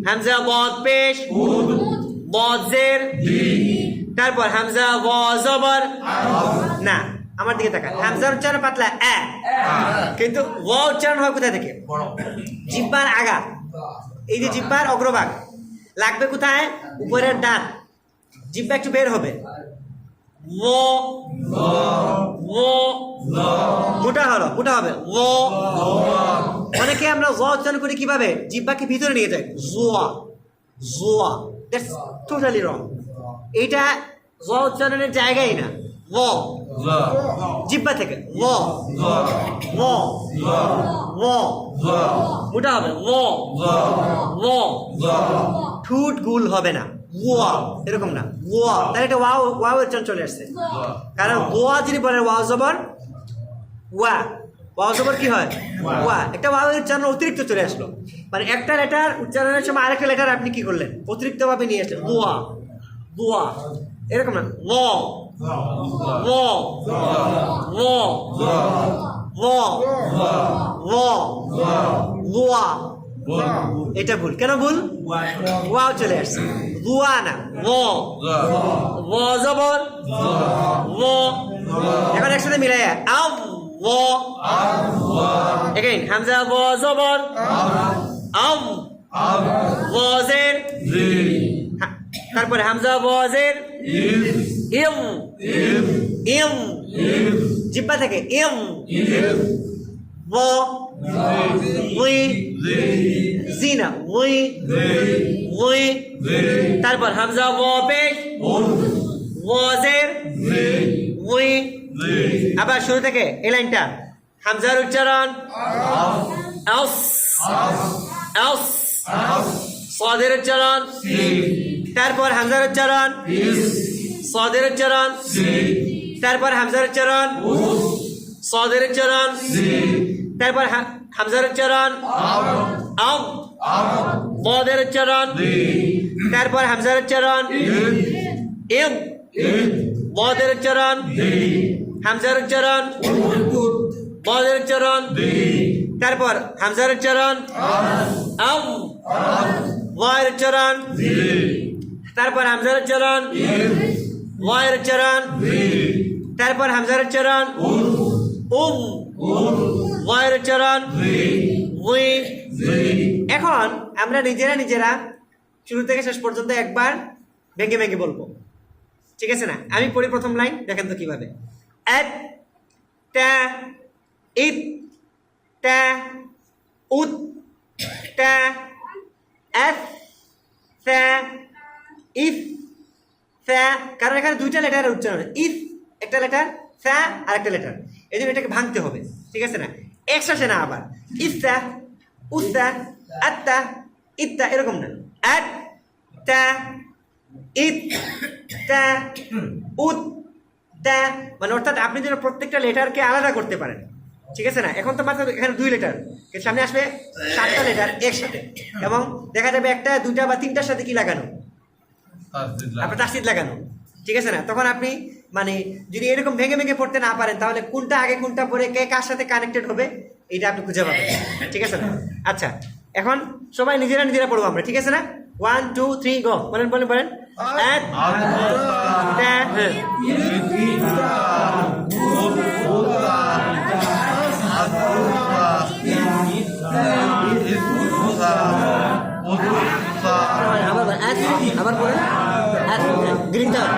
হামজা বদ পেশ বদ জের, তারপর হামজা ব জবর না। আমার দিকে তাকান, হামজার উচ্চারণ পাতলা আ, কিন্তু ও উচ্চারণ হয় কোথা থেকে? জিহ্বার আগা, এই যে জিহ্বার অগ্রভাগ লাগবে কোথায়? উপরের দাঁত, জিহ্বা একটু বের হবে। ও মোটা হলো, মোটা হবে ও। অনেকে আমরা জ উচ্চারণ করি কিভাবে? জিহ্বাকে ভিতরে নিয়ে যায়, জোয়া জোয়া। দ্যাটস টোটালি রং। এইটা জ উচ্চারণের জায়গায় না। ও জিহ্বা থেকে ও ও ও মোটা হবে ও ও। ঠুট গুল হবে না। ওয়া এরকম না, ওয়া, তাহলে এটা ওয়াও ওয়াও উচ্চারণ চলে আসছে। কারণ ওয়া যদি বলেন ওয়াও জবর ওয়া, ওয়াও জবর কি হয় ওয়া, একটা ওয়াও উচ্চারণ অতিরিক্ত চলে আসলো, মানে একটা লেটার উচ্চারণের সময় আরেকটা লেটার আপনি কি করলেন অতিরিক্তভাবে নিয়ে আসলেন, ওয়া ওয়া এরকম না, ল ল ল ল ল লোয়া, এটা ভুল, কেন ভুল, ওয়াও চলে আসছে, ওয়া না ল, ল জবর ল, এখন একসাথে মিলাই আম ল, এগেইন হামজা ল জবর আম, ল জের তারপরে হামজা ল জের ইম, ইম জিব্বা থেকে ইম, ল উই জিনা উই উই, তারপর হামজা ল পেশ ল জের উই, আবার শুরু থেকে এই লাইনটা হামজার উচ্চারণ আস আস, সাদের উচ্চারণ, তারপর হামজার উচ্চারণ সাদের উচ্চারণ, তারপর হামজার উচ্চারণ সাদের উচ্চারণ, তারপর হামজার উচ্চারণ আম, সাদের উচ্চারণ, তারপর হামজার উচ্চারণ ইম, সাদের উচ্চারণ, হামজার উচ্চারণ সাদের উচ্চারণ, তারপর হামজার উচ্চারণ আম, ওয়ার উচ্চারণ, তারপর হামজার উচ্চারণ ওয়ার উচ্চারণ, তারপর হামজার উচ্চারণ ওয়ার উচ্চারণ উই। এখন আমরা নিজেরা শুরু থেকে শেষ পর্যন্ত একবার ভেঙে ভেঙে বলবো, ঠিক আছে না? আমি পড়ি প্রথম লাইন, দেখেন তো কিভাবে। এত টা ইত টা উত টা এফ ফা ইফ ফা, কারণ এখানে দুইটা লেটারের উচ্চারণ, ইফ একটা লেটার, ফা আর একটা লেটার, এই জন্য এটাকে ভাঙতে হবে, ঠিক আছে না? একসাথে না আবার ইফতা উত্তা আত্তা ইত্তা এরকম না, আত তা ইত তা উত তা, মানে অর্থাৎ আপনি যেন প্রত্যেকটা লেটারকে আলাদা করতে পারেন, ঠিক আছে না? এখন তো মাত্র এখানে দুই লেটার, সামনে আসবে 7টা লেটার একসাথে, এবং দেখা যাবে একটা দুইটা বা তিনটার সাথে কি লাগানো, আপনার তাসদিদ লাগানো, ঠিক আছে না? তখন আপনি মানে যদি এরকম ভেঙে ভেঙে পড়তে না পারেন, তাহলে কোনটা আগে কোনটা পরে কে কার সাথে কানেক্টেড হবে এটা আপনি খুঁজে পাবেন, ঠিক আছে না? আচ্ছা, এখন সবাই নিজেরা পড়বো আমরা, ঠিক আছে না? 1 2 3 গো, বলেন বলেন বলেন। এক টা আবার পড়েন, গ্রিন কালার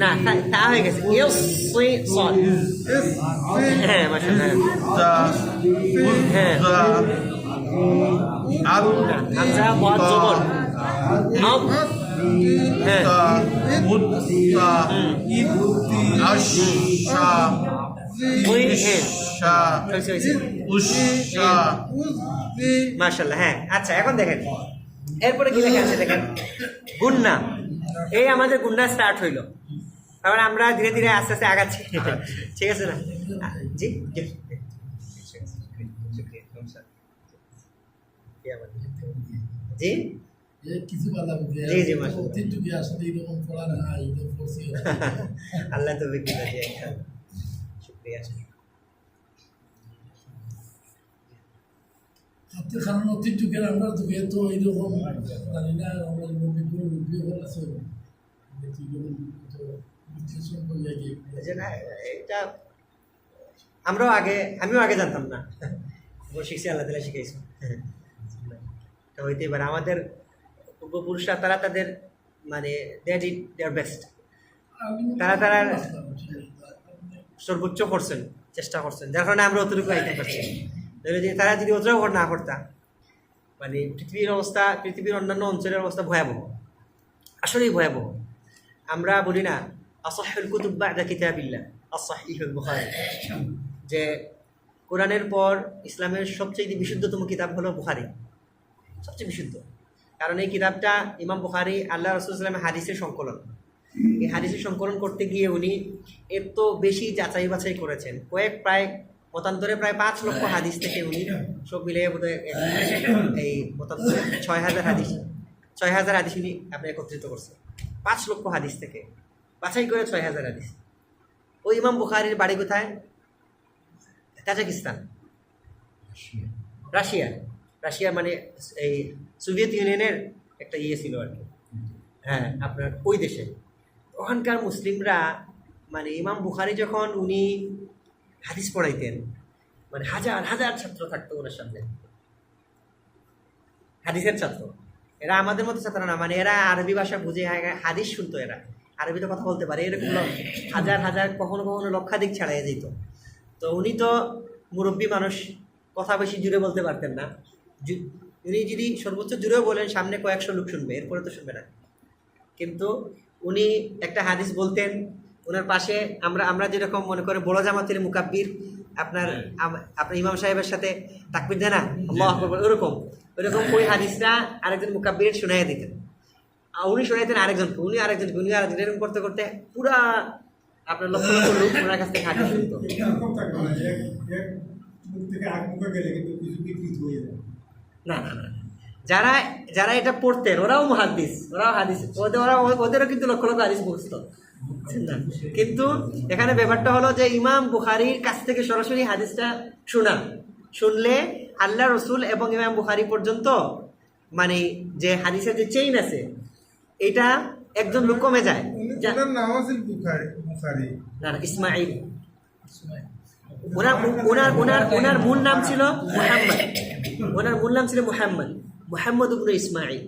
না তা হয়ে গেছে, হ্যাঁ মাশাআল্লাহ, হ্যাঁ হামজা ওয়াজ জবর আম, হ্যাঁ মাশাআল্লাহ, হ্যাঁ। আচ্ছা, এখন দেখেন এরপরে কি লেখা আছে, দেখেন গুন্না, এই আমাদের গুন্না স্টার্ট হইলো, তারপরে আমরা ধীরে ধীরে আস্তে আস্তে আগাচ্ছি, ঠিক আছে না? জি জি কিছু বাধা বুঝে জি, জি, মাশাআল্লাহ। অতীত যুগে আসলে এরকম পড়া না এটা পড়ছি আল্লাহ তো বিক্রি শুক্রিয়া। হাতের কারণ অতীত যুগের আমরা যুগে তো এইরকম জানি না আমরা বিপুল বিপুল আছে দেখি যখন তো বিশ্লেষণ করিয়া গিয়ে যে না, এটা আমরাও আমিও আগে জানতাম না, শিখছি আল্লাহ তালা শিখাইছি। তো হইতেই পারে আমাদের পূর্বপুরুষরা তারা তাদের মানে দে ডিড দেয়ার বেস্ট, তারা সর্বোচ্চ করছেন, চেষ্টা করছেন, যার কারণে আমরা অতটুকু আইতে পারছি। তারা যদি অতটাও না করতাম, মানে পৃথিবীর অন্যান্য অঞ্চলের অবস্থা ভয়াবহ, আসলেই ভয়াবহ। আমরা বলি না আসাহুল কুতুব বা'দা কিতাবিল্লাহ আস-সাহিহুল বুখারী, যে কোরআনের পর ইসলামের সবচেয়ে বিশুদ্ধতম কিতাব হলো বুখারী, সবচেয়ে বিশুদ্ধ। কারণ এই কিতাবটা ইমাম বুখারী আল্লাহ রাসূল সাল্লাল্লাহু আলাইহি ওয়াসাল্লামের হাদিসের সংকলন। এই হাদিসের সংকলন করতে গিয়ে উনি এত বেশি যাচাই বাছাই করেছেন, মতান্তরে প্রায় 5 লক্ষ হাদিস থেকে উনি সব মিলিয়ে বোধহয় এই মতান্তরে 6,000 হাদিস উনি আপনি একত্রিত করছেন। 5 লক্ষ হাদিস থেকে বাছাই করে 6,000 হাদিস। ওই ইমাম বুখারীর বাড়ি কোথায়? কাজাকিস্তান, রাশিয়া মানে এই সোভিয়েত ইউনিয়নের একটা ছিল আর কি, হ্যাঁ আপনার ওই দেশে। ওখানকার মুসলিমরা মানে ইমাম বুখারী যখন উনি হাদিস পড়াইতেন, মানে হাজার হাজার ছাত্র থাকতো ওনার সামনে, হাদিসের ছাত্র। এরা আমাদের মতো ছাত্র না, মানে এরা আরবি ভাষা বুঝে হাদিস শুনতো, এরা আরবিতে কথা বলতে পারে, এরকম হাজার হাজার কখনো কখনো লক্ষাধিক ছাড়াই যেত। তো উনি তো মুরব্বী মানুষ, কথা বেশি জুড়ে বলতে পারতেন না। উনি যদি সর্বোচ্চ জুড়েও বলেন সামনে কয়েকশো লোক শুনবে, এরপরে তো শুনবে না। কিন্তু উনি একটা হাদিস বলতেন, ওনার পাশে আমরা যেরকম মনে করে বড় জামাতের মুকাব্বির আপনার ইমাম সাহেবের সাথে তাকবীর দেয় না, আল্লাহু আকবার, ওরকম ওই হাদিসটা আরেকজন মুকাব্বির শুনাইয়া দিতেন। উনি শোনাইতেন আরেকজনকে, উনি এরকম করতে করতে পুরা আপনার লক্ষ লক্ষ লোক ওনার কাছ থেকে হাদিস শুনতো। না, যারা এটা পড়তেন ওরাও মুহাদ্দিস, ওরাও হাদিস, ওদেরও কিন্তু লক্ষ লক্ষ হাদিস মুখস্থ। কিন্তু এখানে ব্যাপারটা হলো যে ইমাম বুখারীর কাছ থেকে সরাসরি হাদিসটা শুনলে আল্লাহ রসুল এবং ইমাম বুখারী পর্যন্ত মানে যে হাদিসের যে চেইন আছে এটা একজন লোক কমে যায়। না, ইসমাইল, ওনার মূল নাম ছিল মুহাম্মদ ইবনে ইসমাইল।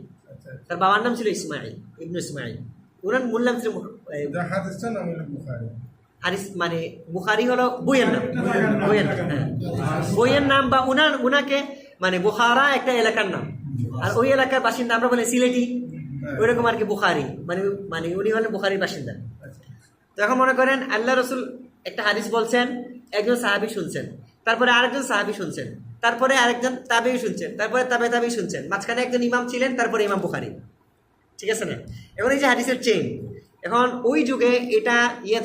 তার বাবার নাম ছিল ইসমাইল ইবনে ইসমাইল। ওনার মূল নাম ছিল হাদিস, মানে বুখারী হলো বইয়ের নাম, বইয়ের নাম বা উনাকে মানে বুখারা একটা এলাকার নাম, আর ওই এলাকার বাসিন্দা আমরা বলি সিলেটি, ওইরকম আর কি বুখারী, মানে উনি হলেন বুখারীর বাসিন্দা। তো এখন মনে করেন আল্লাহ রসুল একটা হাদিস বলছেন, একজন সাহাবী শুনছেন, তারপরে আরেকজন সাহাবী শুনছেন, তারপরে আরেকজন তাবেঈ শুনছেন, তারপরে তাবেঈ শুনছেন, মাঝখানে একজন ইমাম ছিলেন, তারপরে ইমাম বুখারী। ঠিক আছে না? এখন এই যে হাদিসের চেইন, এখন ওই যুগে এটা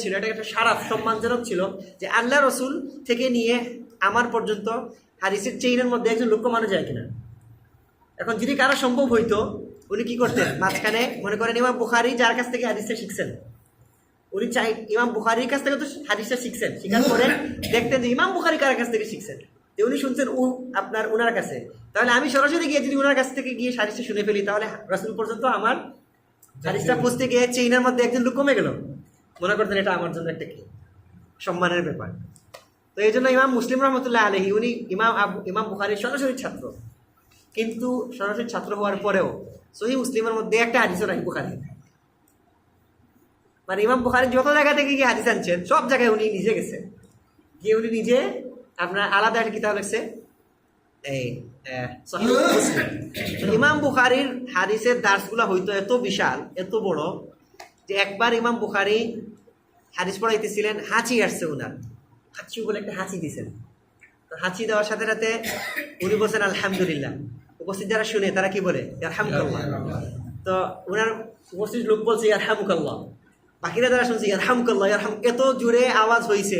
ছিল, এটা একটা সারাফ, সম্মানজনক ছিল যে আল্লাহ রসুল থেকে নিয়ে আমার পর্যন্ত হাদিসের চেইনের মধ্যে একজন লোক কমানো যায় কিনা। এখন যদি কারো সম্ভব হইতো উনি কি করতেন, মাঝখানে মনে করেন ইমাম বুখারী যার কাছ থেকে হাদিসটা শিখছেন, উনি ইমাম বুখারীর কাছ থেকে তো হাদিসটা শিখছেন, শিখার পরে দেখতেন যে ইমাম বুখারী কার কাছ থেকে শিখছেন, যে উনি শুনছেন ওনার কাছে, তাহলে আমি সরাসরি গিয়ে যদি ওনার কাছ থেকে গিয়ে হাদিসটা শুনে ফেলি, তাহলে রাসূল পর্যন্ত আমার হাদিসটা পৌঁছতে গিয়ে চেইনের মধ্যে একজন লোক কমে গেল। মনে করতেন এটা আমার জন্য একটা কি সম্মানের ব্যাপার। তো এই জন্য ইমাম মুসলিম রহমতুল্লাহ আলাইহি উনি ইমাম বুখারীর সরাসরি ছাত্র, কিন্তু সরাসরি ছাত্র হওয়ার পরেও সহিহ মুসলিমের মধ্যে একটা হাদিসও নাই বুখারী। মানে ইমাম বুখারী যত জায়গা থেকে গিয়ে হাদিস আনছেন সব জায়গায় উনি নিজে গেছেন, গিয়ে উনি নিজে আপনার আলাদা একটা কিতাব লিখছে এই সহিহ মুসলিম। ইমাম বুখারীর হাদিসের দার্সগুলো হয়তো এত বিশাল, এত বড় যে একবার ইমাম বুখারী হাদিস পড়াইতেছিলেন, হাঁচি আসছে ওনার, হাঁচি বলে একটা হাঁচি দিয়েছেন। তো হাঁচি দেওয়ার সাথে সাথে উনি বলছেন আলহামদুলিল্লাহ। উপস্থিত যারা শুনে তারা কি বলে, ইয়ারহামুকাল্লাহ। তো ওনার উপস্থিত লোক বলছে ইয়ারহামুকাল্লাহ, বাকিরা যারা শুনছে ইয়ারহামুকাল্লাহ, এত জোরে আওয়াজ হয়েছে,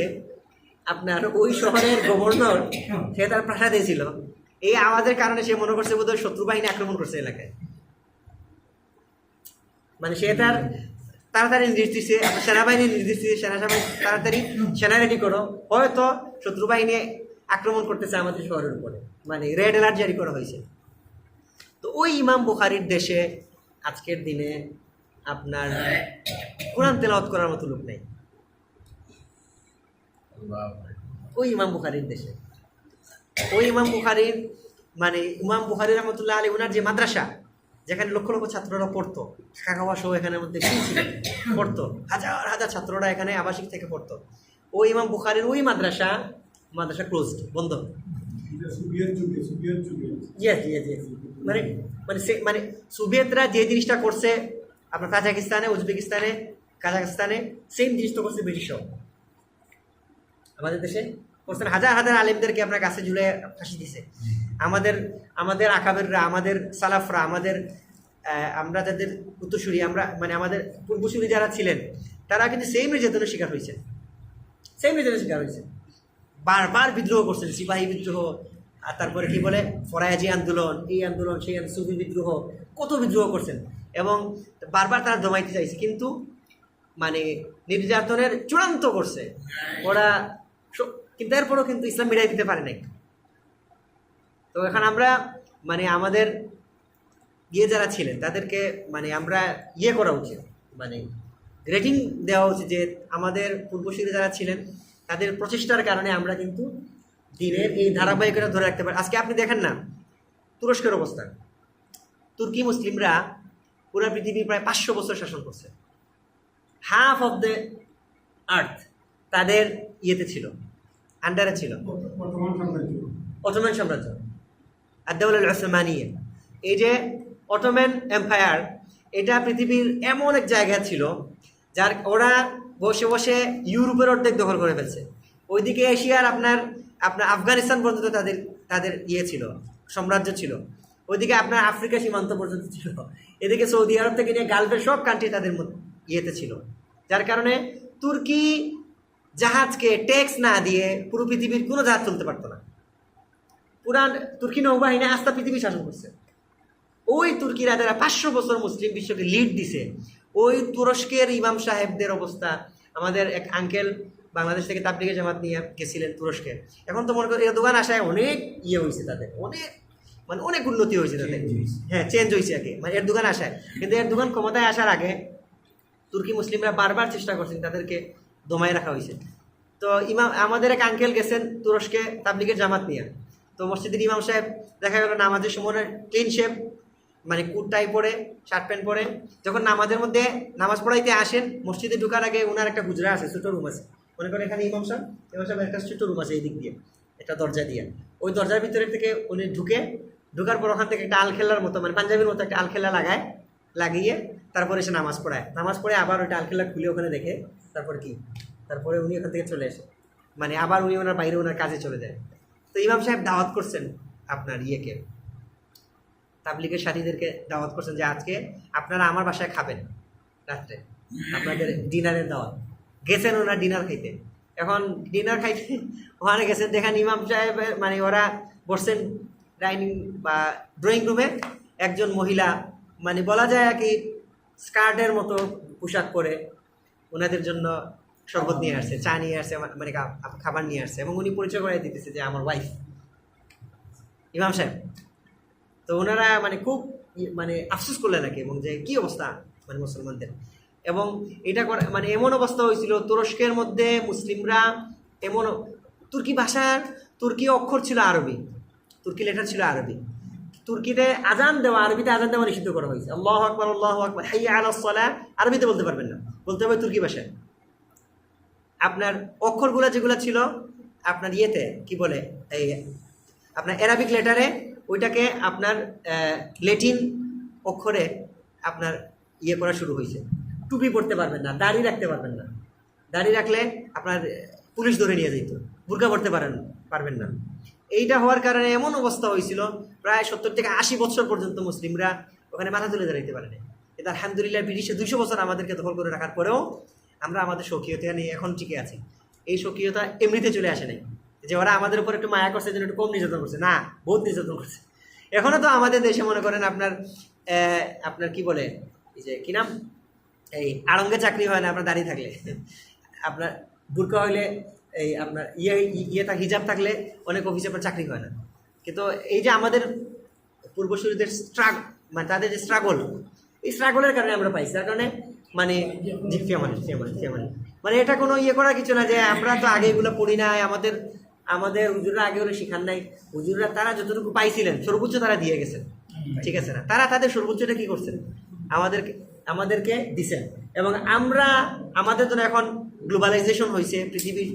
আপনার ওই শহরের গভর্নর সে তার প্রাসাদে ছিল, এই আওয়াজের কারণে সে মনে করছে বোধহয় শত্রু বাহিনী আক্রমণ করছে এলাকায়। মানে সে তার তাড়াতাড়ি নির্দেশ দিচ্ছে, সেনাবাহিনী নির্দেশ দিচ্ছে, সেনাবাহিনী তাড়াতাড়ি সেনা রেডি করো, হয়তো শত্রু বাহিনী আক্রমণ করতেছে আমাদের শহরের উপরে, মানে রেড অ্যালার্ট জারি করা হয়েছে। তো ওই ইমাম বুখারীর দেশে আজকের দিনে আপনার কোরআন তেলাওয়াত করার মতো লোক নেই। ওই ইমাম বুখারীর দেশে, ওই ইমাম বুখারীর মানে ইমাম বুখারী রহমতুল্লাহ আলাইহি ওনার যে মাদ্রাসা, যেখানে লক্ষ লক্ষ ছাত্ররা পড়তো, খাওয়া সহ এখানের মধ্যে কি ছিল পড়তো, হাজার হাজার ছাত্ররা এখানে আবাসিক থেকে পড়তো। ওই ইমাম বুখারীর ওই মাদ্রাসা ক্লোজড, বন্ধ। ইয়েস ইয়েস ইয়েস, মানে মানে মানে সোভিয়েতরা যে জিনিসটা করছে আপনার কাজাকিস্তানে, উজবেকিস্তানে, কাজাকিস্তানে, সেম জিনিস তো করছে ব্রিটিশও আমাদের দেশে করছেন। হাজার হাজার আলেমদেরকে আপনার কাছে ঝুলে ফাঁসি দিছে। আমাদের আকাবেররা, আমাদের সালাফরা, আমরা যাদের উত্তরসূরি, আমরা মানে আমাদের পূর্বসূরি যারা ছিলেন, তারা কিন্তু সেম নির্যাতনের শিকার হয়েছে, সেম নির্যাতনের শিকার হয়েছে। বারবার বিদ্রোহ করছেন, সিপাহী বিদ্রোহ, আর তারপরে কি বলে ফরায়াজি আন্দোলন, এই আন্দোলন, সেই সুফি বিদ্রোহ, কত বিদ্রোহ করছেন, এবং বারবার তারা দমাইতে চাইছে, কিন্তু মানে নির্যাতনের চূড়ান্ত করছে ওরা, কিন্তু এরপরও কিন্তু ইসলাম মিলাই দিতে পারে নাই। তো এখন আমরা মানে আমাদের যারা ছিলেন তাদেরকে মানে আমরা করা উচিত, মানে রেটিং দেওয়া উচিত যে আমাদের পূর্বসূরি যারা ছিলেন তাদের প্রচেষ্টার কারণে আমরা কিন্তু দিনের এই ধারাবাহিকতা ধরে রাখতে পারি। আজকে আপনি দেখেন না তুরস্কের অবস্থা, তুর্কি মুসলিমরা পুরো পৃথিবী প্রায় 500 বছর শাসন করছে, হাফ অফ দ্য আর্থ তাদের ছিল, আন্ডারে ছিল, অটোমান সাম্রাজ্য, আদ-দাওলা আল-উসমানিয়া। এই যে অটোমান এম্পায়ার, এটা পৃথিবীর এমন এক জায়গা ছিল যার ওরা বসে বসে ইউরোপের অর্ধেক দখল করে ফেলছে। ওইদিকে এশিয়ার আপনার আফগানিস্তান পর্যন্ত তাদের ছিল, সাম্রাজ্য ছিল। ওইদিকে আপনার আফ্রিকা সীমান্ত পর্যন্ত ছিল। এদিকে সৌদি আরব থেকে নিয়ে গালফের সব কান্ট্রি তাদের ছিল, যার কারণে তুর্কি জাহাজকে ট্যাক্স না দিয়ে পুরো পৃথিবীর কোনো জাহাজ চলতে পারতো না। পুরান তুর্কি নৌবাহিনী আস্থা পৃথিবী শাসন করছে। ওই তুর্কিরা যারা 500 বছর মুসলিম বিশ্বকে লিড দিছে, ওই তুরস্কের ইমাম সাহেবদের অবস্থা, আমাদের এক আঙ্কেল বাংলাদেশ থেকে তাবলিগে জামাত নিয়ে গেছিলেন তুরস্কে। এখন তো মনে করি এরদোগান আসায় অনেক হয়েছে তাদের, অনেক উন্নতি হয়েছে তাদের, হ্যাঁ চেঞ্জ হয়েছে আর কি, মানে এরদোগান আসায়। কিন্তু এরদোগান ক্ষমতায় আসার আগে তুর্কি মুসলিমরা বারবার চেষ্টা করছেন, তাদেরকে দমায় রাখা হয়েছে। তো আমাদের এক আঙ্কেল গেছেন তুরস্কে তাবলিগের জামাত নিয়ে, তো মসজিদের ইমাম সাহেব দেখা গেল নামাজের সময় ক্লিন শেপ, মানে কুট টাই পরে, শার্ট প্যান্ট পরে, যখন নামাজের মধ্যে নামাজ পড়াইতে আসেন, মসজিদে ঢুকার আগে ওনার একটা গুজরা আছে, ছোটো রুম আছে, মনে করেন এখানে ইমাম সাহেবের একটা ছোটো রুম আছে এই দিক দিয়ে, একটা দরজা দিয়ে, ওই দরজার ভিতরে থেকে উনি ঢুকার পর ওখান থেকে একটা আলখেল্লার মতো, মানে পাঞ্জাবির মতো একটা আলখেল্লা লাগিয়ে তারপরে এসে নামাজ পড়ে আবার ওইটা আলখেল্লা খুলে ওখানে দেখে তারপরে উনি ওখান থেকে চলে আসে, মানে আবার উনি ওনার বাইরে ওনার কাজে চলে যায়। তো ইমাম সাহেব দাওয়াত করছেন আপনার তাবলিগের সাথীদেরকে দাওয়াত করছেন যে আজকে আপনারা আমার বাসায় খাবেন রাত্রে, আপনাদের ডিনারের দাওয়াত। গেছেন ওনার ডিনার খাইতে, এখন ডিনার খাইতে ওখানে গেছেন, দেখেন ইমাম সাহেব মানে ওরা বসছেন ডাইনিং বা ড্রয়িং রুমে, একজন মহিলা মানে বলা যায় আর কি স্কার্টের মতো পোশাক পরে ওনাদের জন্য শরবত নিয়ে আসছে, চা নিয়ে আসছে, মানে খাবার নিয়ে আসছে, এবং উনি পরিচয় করে দিতেছে যে আমার ওয়াইফ ইমাম সাহেব। তো ওনারা মানে খুব মানে আফসোস করলেন নাকি, এবং যে কী অবস্থা মানে মুসলমানদের, এবং এটা মানে এমন অবস্থা হয়েছিল তুরস্কের মধ্যে মুসলিমরা এমন তুর্কি অক্ষর ছিল আরবি, তুর্কি লেটার ছিল আরবি, তুর্কিতে আরবিতে আজান দেওয়া নিষিদ্ধ করা হয়েছে। আল্লাহু আকবার, আল্লাহু আকবার, হাইয়া আলাস সালাহ আরবিতে বলতে পারবেন না, বলতে হবে তুর্কি ভাষায়। আপনার অক্ষরগুলো যেগুলো ছিল আপনার কি বলে এই আপনার অ্যারাবিক লেটারে, ওইটাকে আপনার ল্যাটিন অক্ষরে আপনার করা শুরু হয়েছে। টুপি পরতে পারবেন না, দাড়ি রাখতে পারবেন না, দাড়ি রাখলে আপনার পুলিশ ধরে নিয়ে যেত, বুরকা পরতে পারবেন না। এইটা হওয়ার কারণে এমন অবস্থা হয়েছিল প্রায় 70 থেকে 80 বছর পর্যন্ত মুসলিমরা ওখানে মাথা তুলে দাঁড়াইতে পারেনি। কিন্তু আলহামদুলিল্লাহ ব্রিটিশে 200 বছর আমাদেরকে দখল করে রাখার পরেও আমরা আমাদের স্বকীয়তা নিয়ে এখন টিকে আছি। এই স্বকীয়তা এমনিতে চলে আসে নাই যে ওরা আমাদের উপর একটু মায়া করছে, যেন একটু কম নির্যাতন করছে, না, বহুত নির্যাতন করছে। এখনও তো আমাদের দেশে মনে করেন আপনার কি বলে এই যে কি নাম, এই আড়ঙ্গে চাকরি হয় না আপনার দাঁড়িয়ে থাকলে, আপনার বুরকা হইলে এই আপনার হিজাব থাকলে অনেক অফিসে আপনার চাকরি হয় না। কিন্তু এই যে আমাদের পূর্বসূরীদের মানে তাদের যে স্ট্রাগল, এই স্ট্রাগলের কারণে আমরা পাইছি, তার কারণে মানে জি ফেমানি মানে এটা কোনো ইয়ে করার কিছু না যে আমরা তো আগে এগুলো পড়ি নাই, আমাদের হুজুররা আগে ওরা শিখান নাই। হুজুররা তারা যতটুকু পাইছিলেন সর্বোচ্চ তারা দিয়ে গেছেন, ঠিক আছে না? তারা তাদের সর্বোচ্চটা কি করছেন, আমাদেরকে দিছেন। এবং আমরা আমাদের জন্য এখন গ্লোবালাইজেশন হয়েছে,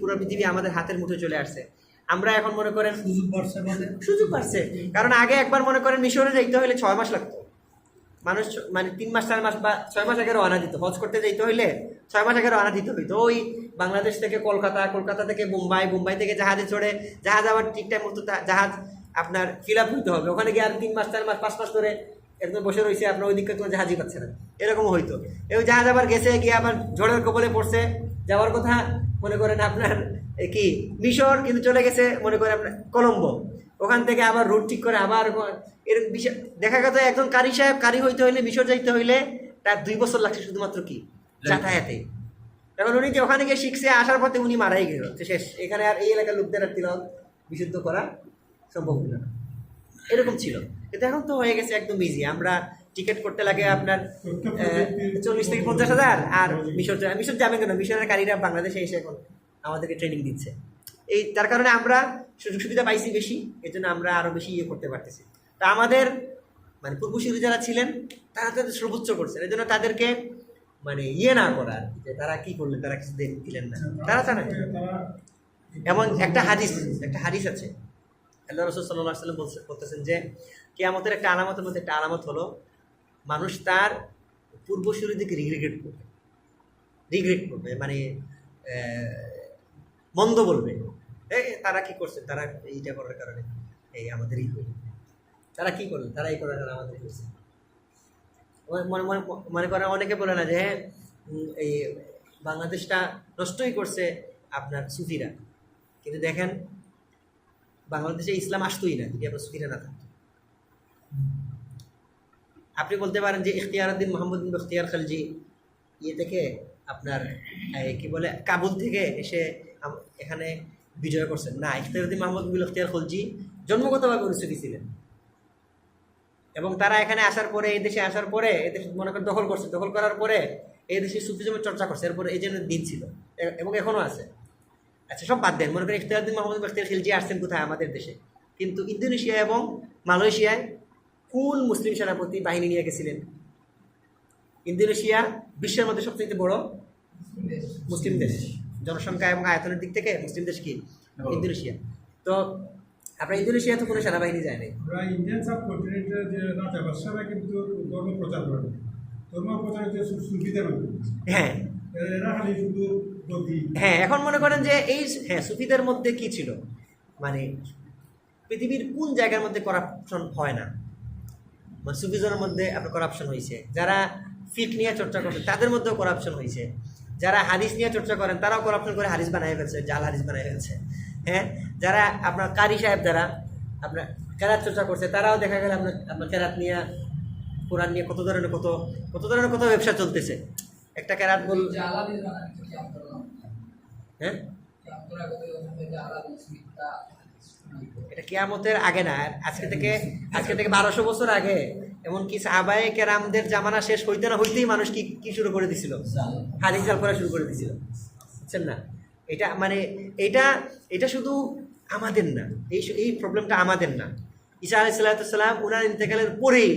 পুরো পৃথিবী আমাদের হাতের মুঠে চলে আসছে। আমরা এখন মনে করেন সুযোগ পাচ্ছে, কারণ আগে একবার মনে করেন মিশরে যাইতে হলে 6 মাস লাগতো, মানুষ মানে 3 মাস 4 মাস বা 6 মাস আগে রওনা দিত। হজ করতে যাইতে হইলে 6 মাস আগে রওনা দিতে হইতো। ওই বাংলাদেশ থেকে কলকাতা থেকে বোম্বাই থেকে জাহাজে চড়ে, জাহাজ আবার ঠিকঠাক মতো জাহাজ আপনার ফিল আপ হইতে হবে, ওখানে গিয়ে আর 3 মাস 4 মাস 5 মাস ধরে একদম বসে রয়েছে, আপনার ওই দিকে কোনো জাহাজই পাচ্ছে না, এরকম হইতো। এই জাহাজ আবার গেছে গিয়ে আবার ঝড়ের কবলে পড়ছে, যাওয়ার কথা মনে করেন আপনার কি মিশর, কিন্তু চলে গেছে মনে করেন আপনার কলম্বো, ওখান থেকে আবার রুট ঠিক করে আবার এরকম দেখা গেছে একজন কারি হইতে হইলে মিশর যাইতে হইলে তার 2 বছর লাগছে শুধুমাত্র কি যাতায়াতে। এখন উনি যে ওখানে গিয়ে শিখছে, আসার পথে উনি মারাই গেল, শেষ। এখানে আর এই এলাকার লোকদের আর তিলাওয়াত বিশুদ্ধ করা সম্ভব হলো না, এরকম ছিল। কিন্তু এখন তো হয়ে গেছে একদম ইজি। আমরা টিকিট করতে লাগে আপনার 40 থেকে 50 হাজার, আর মিশর যাবেন কেন, মিশরের কারীরা বাংলাদেশে এসে এখন আমাদেরকে ট্রেনিং দিচ্ছে। এই তার কারণে আমরা সুযোগ সুবিধা পাইছি বেশি, এই জন্য আমরা আরও বেশি ইয়ে করতে পারতেছি। তা আমাদের মানে পূর্বসূরি যারা ছিলেন তারা তাদের সর্বোচ্চ করছেন, এই জন্য তাদেরকে মানে ইয়ে না করার যে তারা কি করলেন, তারা কিছু দিলেন না, তারা জানেন। এমন একটা হাদিস আছে, আল্লাহ রাসূল সাল্লাল্লাহু আলাইহি ওয়াসাল্লাম বলতেছেন যে কিয়ামতের একটা আলামতের মধ্যে একটা আলামত হলো মানুষ তার পূর্বসূরিদেরকে রিগ্রেট করবে, মানে মন্দ বলবে, তারা কি করছে, তারা এইটা করার কারণে এই আমাদেরই তারা কি করলেন, তারা এই করার কারণে আমাদের করছে। মনে করেন অনেকে বলে না যে হ্যাঁ এই বাংলাদেশটা নষ্টই করছে আপনার সুফিরা, কিন্তু দেখেন বাংলাদেশে ইসলাম আসতোই না যদি আপনার সুফিরা না থাকতো। আপনি বলতে পারেন যে ইখতিয়ারউদ্দিন মোহাম্মদ বিন বখতিয়ার খলজি ইয়ে থেকে আপনার কি বলে কাবুল থেকে এসে এখানে বিজয় করছেন, না, ইখতিয়ারউদ্দিন মোহাম্মদ বিন বখতিয়ার খলজি জন্মগতভাবে উনি সুফি ছিলেন। এবং তারা এখানে আসার পরে, এই দেশে আসার পরে, এই দেশ মনে করেন দখল করছে, দখল করার পরে এই দেশে সুফিজমের চর্চা করছে, এরপরে এই জন্য দিন ছিল এবং এখনও আছে। আচ্ছা সব বাদ দেন, মনে করেন ইখতিয়ারউদ্দিন মোহাম্মদ বখতিয়ার খিলজি আসছেন কোথায়, আমাদের দেশে, কিন্তু ইন্দোনেশিয়া এবং মালয়েশিয়ায় কোন মুসলিম সেনাপতি বাহিনী নিয়ে গেছিলেন? ইন্দোনেশিয়া বিশ্বের মধ্যে সবচেয়ে বড় মুসলিম দেশ, জনসংখ্যা এবং আয়তনের দিক থেকে মুসলিম দেশ কি ইন্দোনেশিয়া। তো আপনার ইন্দোনেশিয়া তো কোনো সেনাবাহিনী যায় নাই। ইন্ডিয়ান সাবকন্টিনেন্টের যে রাজাবাদশারা কিন্তু ধর্ম প্রচার করে, ধর্ম প্রচার হচ্ছে সুফিদের মধ্যে। হ্যাঁ এরা খালি শুধু হ্যাঁ, এখন মনে করেন যে এই হ্যাঁ সুফিদের মধ্যে কি ছিল, মানে পৃথিবীর কোন জায়গার মধ্যে করাপশন হয় না, মানে সুফিজমের মধ্যে আপনার করাপশন হয়েছে। যারা ফিক নিয়ে চর্চা করছে তাদের মধ্যেও করাপশন হয়েছে, যারা হাদিস নিয়ে চর্চা করেন তারাও করাপশন করে হাদিস বানায় ফেলছে, জাল হাদিস বানায় ফেলছে। হ্যাঁ, যারা আপনার কারি সাহেব যারা আপনার কেরাত চর্চা করছে তারাও দেখা গেল আপনার কেরাত নিয়ে, কোরআন নিয়ে কত ধরনের কত ব্যবসা চলতেছে। একটা কেরাত বল হ্যাঁ, এটা কিয়ামতের আগে না, আজকে থেকে 1200 বছর আগে, এমনকি সাহাবায়ে কেরামদের জামানা শেষ হইতে না হইতেই মানুষ কি শুরু করে দিছিল, হাদিস জাল করা শুরু করে দিছিল, বুঝছেন না? এটা মানে এটা শুধু আমাদের না, এই প্রবলেমটা আমাদের না। ঈসা আলাইহিস সালাম উনার ইন্তেকালের পরেই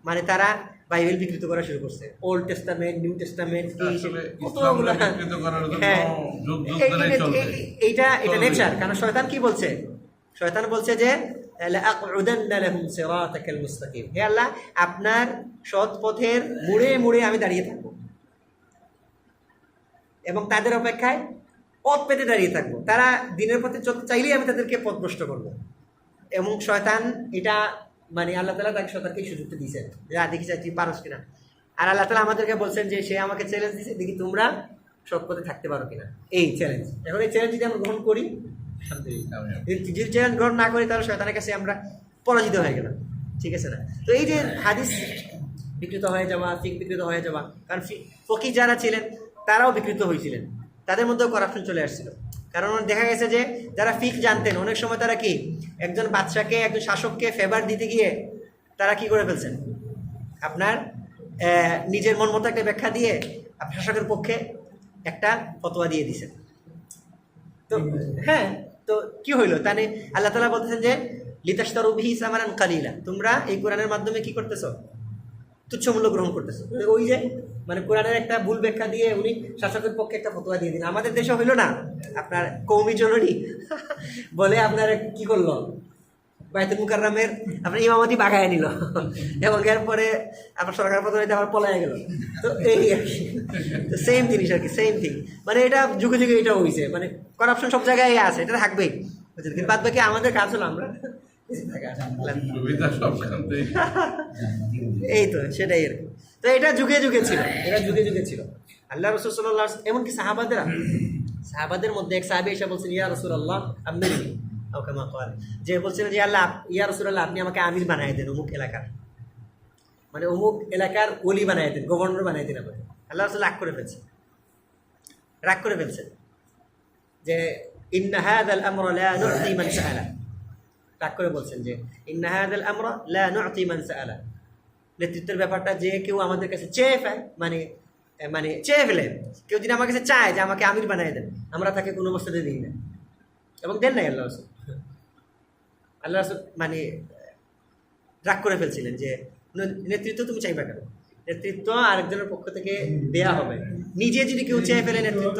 মানে তারা বাইবেল বিকৃত করা শুরু করছে, ওল্ড টেস্টামেন্ট, নিউ টেস্টামেন্ট, হ্যাঁ, এটা নেচার। কারণ শয়তান কি বলছে? শয়তান বলছে যে হে আল্লাহ, আপনার সৎ পথের মুড়ে আমি দাঁড়িয়ে থাকবো এবং তাদের অপেক্ষায় পথ পেতে দাঁড়িয়ে থাকবো, তারা দিনের পথে চলতে চাইলেই আমি তাদেরকে পথভ্রষ্ট করবো। এবং শয়তান এটা মানে আল্লাহ তাআলা তাকে শয়তানকে সুযোগটা দিয়েছেন যে দেখি চাই তুই পারস কিনা। আর আল্লাহ তাআলা আমাদেরকে বলছেন যে সে আমাকে চ্যালেঞ্জ দিয়েছে, দেখি তোমরা সৎ পথে থাকতে পারো কিনা, এই চ্যালেঞ্জ। এখন এই চ্যালেঞ্জ যদি আমরা গ্রহণ করি, যদি চ্যালেঞ্জ গ্রহণ না করি তাহলে শয়তানের কাছে আমরা পরাজিত হয়ে গেলাম, ঠিক আছে না? তো এই যে হাদিস বিকৃত হয়ে যাওয়া, ফিক বিকৃত হয়ে যাওয়া। কারণ ফকিহ যারা ছিলেন তারাও বিকৃত হয়েছিলেন, তাদের মধ্যেও করাপশন চলে আসছিল। কারণ দেখা গেছে যে যারা ফিক জানতেন অনেক সময় তারা কি একজন বাদশাকে, একজন শাসককে ফেভার দিতে গিয়ে তারা কি করে ফেলছেন, আপনার নিজের মন মতো একটা ব্যাখ্যা দিয়ে শাসকের পক্ষে একটা ফতোয়া দিয়ে দিছেন। তো হ্যাঁ, তো কি হইলো তাহলে আল্লাহ তাআলা বলতেছেন যে লিতাশতারু বিহি সামানান কালিলা, তোমরা এই কোরআনের মাধ্যমে কি করতেছো, তুচ্ছ মূল্য গ্রহণ করতেছো। ওই যে মানে কোরআনের একটা ভুল ব্যাখ্যা দিয়ে উনি শাসকের পক্ষে একটা ফতোয়া দিয়ে দিন। আমাদের দেশে হইলো না, আপনার কওমি জননী বলে আপনার কি করলো, বাইতুল মুকাররমের আপনার ইমামতি বাগায় নিল এবং এরপরে আপনার সরকার পতন হইতে আবার পলায় গেল। তো এই আর কি সেম জিনিস আর কি, সেম থিং। মানে এটা যুগে যুগে এটা হয়েছে, মানে করাপশন সব জায়গায় আছে, এটা থাকবেই। কিন্তু বাদ বাকি আমাদের কাজ হলো আমরা সুবিধা সবখানতেই। এই তো সেটাই আর কি। তো এটা যুগে যুগে ছিল, এটা যুগে যুগে ছিল। আল্লাহ রাসূল সাল্লাল্লাহু আলাইহি ওয়াসাল্লাম, এমনকি সাহাবাদের মধ্যে এক সাহাবী এসে বলছেন, ইয়া রাসূলুল্লাহ আমিরনি আও কামা ক্বাল, যে বলছিলেন যে আল্লাহ, ইয়া রাসূলুল্লাহ আপনি আমাকে আমির বানায় দেন অমুক এলাকার, মানে অমুক এলাকার ওলি বানায় দেন, গভর্নর বানায় দেন। আপনি আল্লাহ রাসূল রাগ করে ফেলছেন যে ইন্না হাযাল আমরা লা নু'তি মান সাআলা, রাগ করে বলছেন যে ইন্না হাযাল আমরা লা নু'তি মান সাআলা, নেতৃত্বের ব্যাপারটা যে কেউ আমাদের কাছে চেয়ে ফেলে, মানে চেয়ে ফেলে, কেউ যদি আমার কাছে চায় যে আমাকে আমির বানায় দেন, আমরা তাকে কোনো অবস্থাতে দিই না এবং দেন নাই আল্লাহ রাসূল। আল্লাহ রাসূল মানে রাগ করে ফেলছিলেন যে নেতৃত্ব তুমি চাইবা কেন, নেতৃত্ব আরেকজনের পক্ষ থেকে দেয়া হবে, নিজে যদি কেউ চেয়ে ফেলে নেতৃত্ব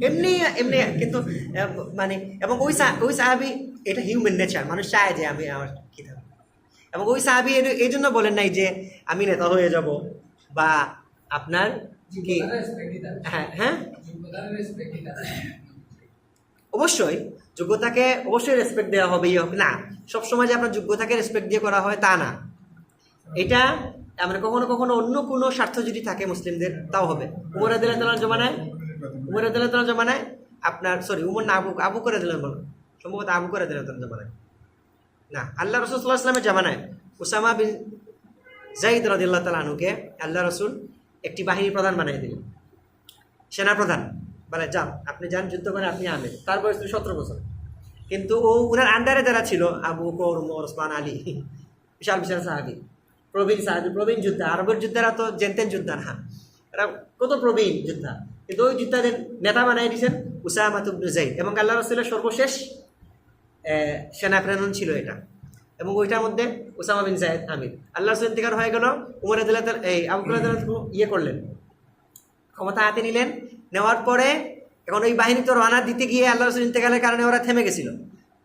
এমনি এমনি। কিন্তু মানে এবং ওই সাহাবী, এটা হিউম্যান নেচার, মানুষ চায় যে আমি আমার কি থাকবে। এবং ওই সাহাবী এই জন্য বলেন নাই যে আমি নেতা হয়ে যাব বা আপনার কি, হ্যাঁ হ্যাঁ অবশ্যই যোগ্যতাকে অবশ্যই রেসপেক্ট দেওয়া হবে, না সবসময় যে আপনার যোগ্যতাকে রেসপেক্ট দিয়ে করা হয় তা না। এটা আমরা কখনো কখনো অন্য কোনো স্বার্থ যদি থাকে মুসলিমদের তাও হবে। উমর রাদিয়াল্লাহু তাআলার জমানায় আপনার উমর না আবু করে দিলেন, বলো সম্ভবত আবু করে দিলেন তার জমানায় না, আল্লাহ রাসূল সাল্লাল্লাহু আলাইহি ওয়াসাল্লামের জমানায় উসামা বিন যায়েদ রাদিয়াল্লাহু তাআলা আনহুকে আল্লাহ রাসূল একটি বাহিনী প্রধান বানিয়ে দিলেন, সেনা প্রধান। বলে যান, আপনি যান যুদ্ধ করেন, আপনি আমের। তার বয়স 17 বছর। কিন্তু উনার আন্ডারে যারা ছিল, আবু বকর, ওমর, ওসমান, আলী, বিশাল বিশাল সাহাবী, প্রবীণ যোদ্ধা। আরবের যোদ্ধারা তো জেনতেন যোদ্ধা না, এরা কত প্রবীণ যোদ্ধা, কিন্তু ওই যোদ্ধাদের নেতা বানিয়ে দিয়েছেন উসামা ইবনে যায়েদ। এবং আল্লাহ রাসূলের সর্বশেষ সেনা প্রেরণ ছিল এটা, এবং ওইটার মধ্যে উসামা বিন যায়েদ আমির। আল্লাহ রাসূল ইন্তিকাল হয়ে গেল, উমর রাদিয়াল্লাহু তাআলা আবু বকর রাদিয়াল্লাহু তাআলা করলেন, ক্ষমতা হাতে নিলেন। নেওয়ার পরে এখন ওই বাহিনী তো রওনা দিতে গিয়ে আল্লাহ রাসূল ইন্তেকালের কারণে ওরা থেমে গেছিল।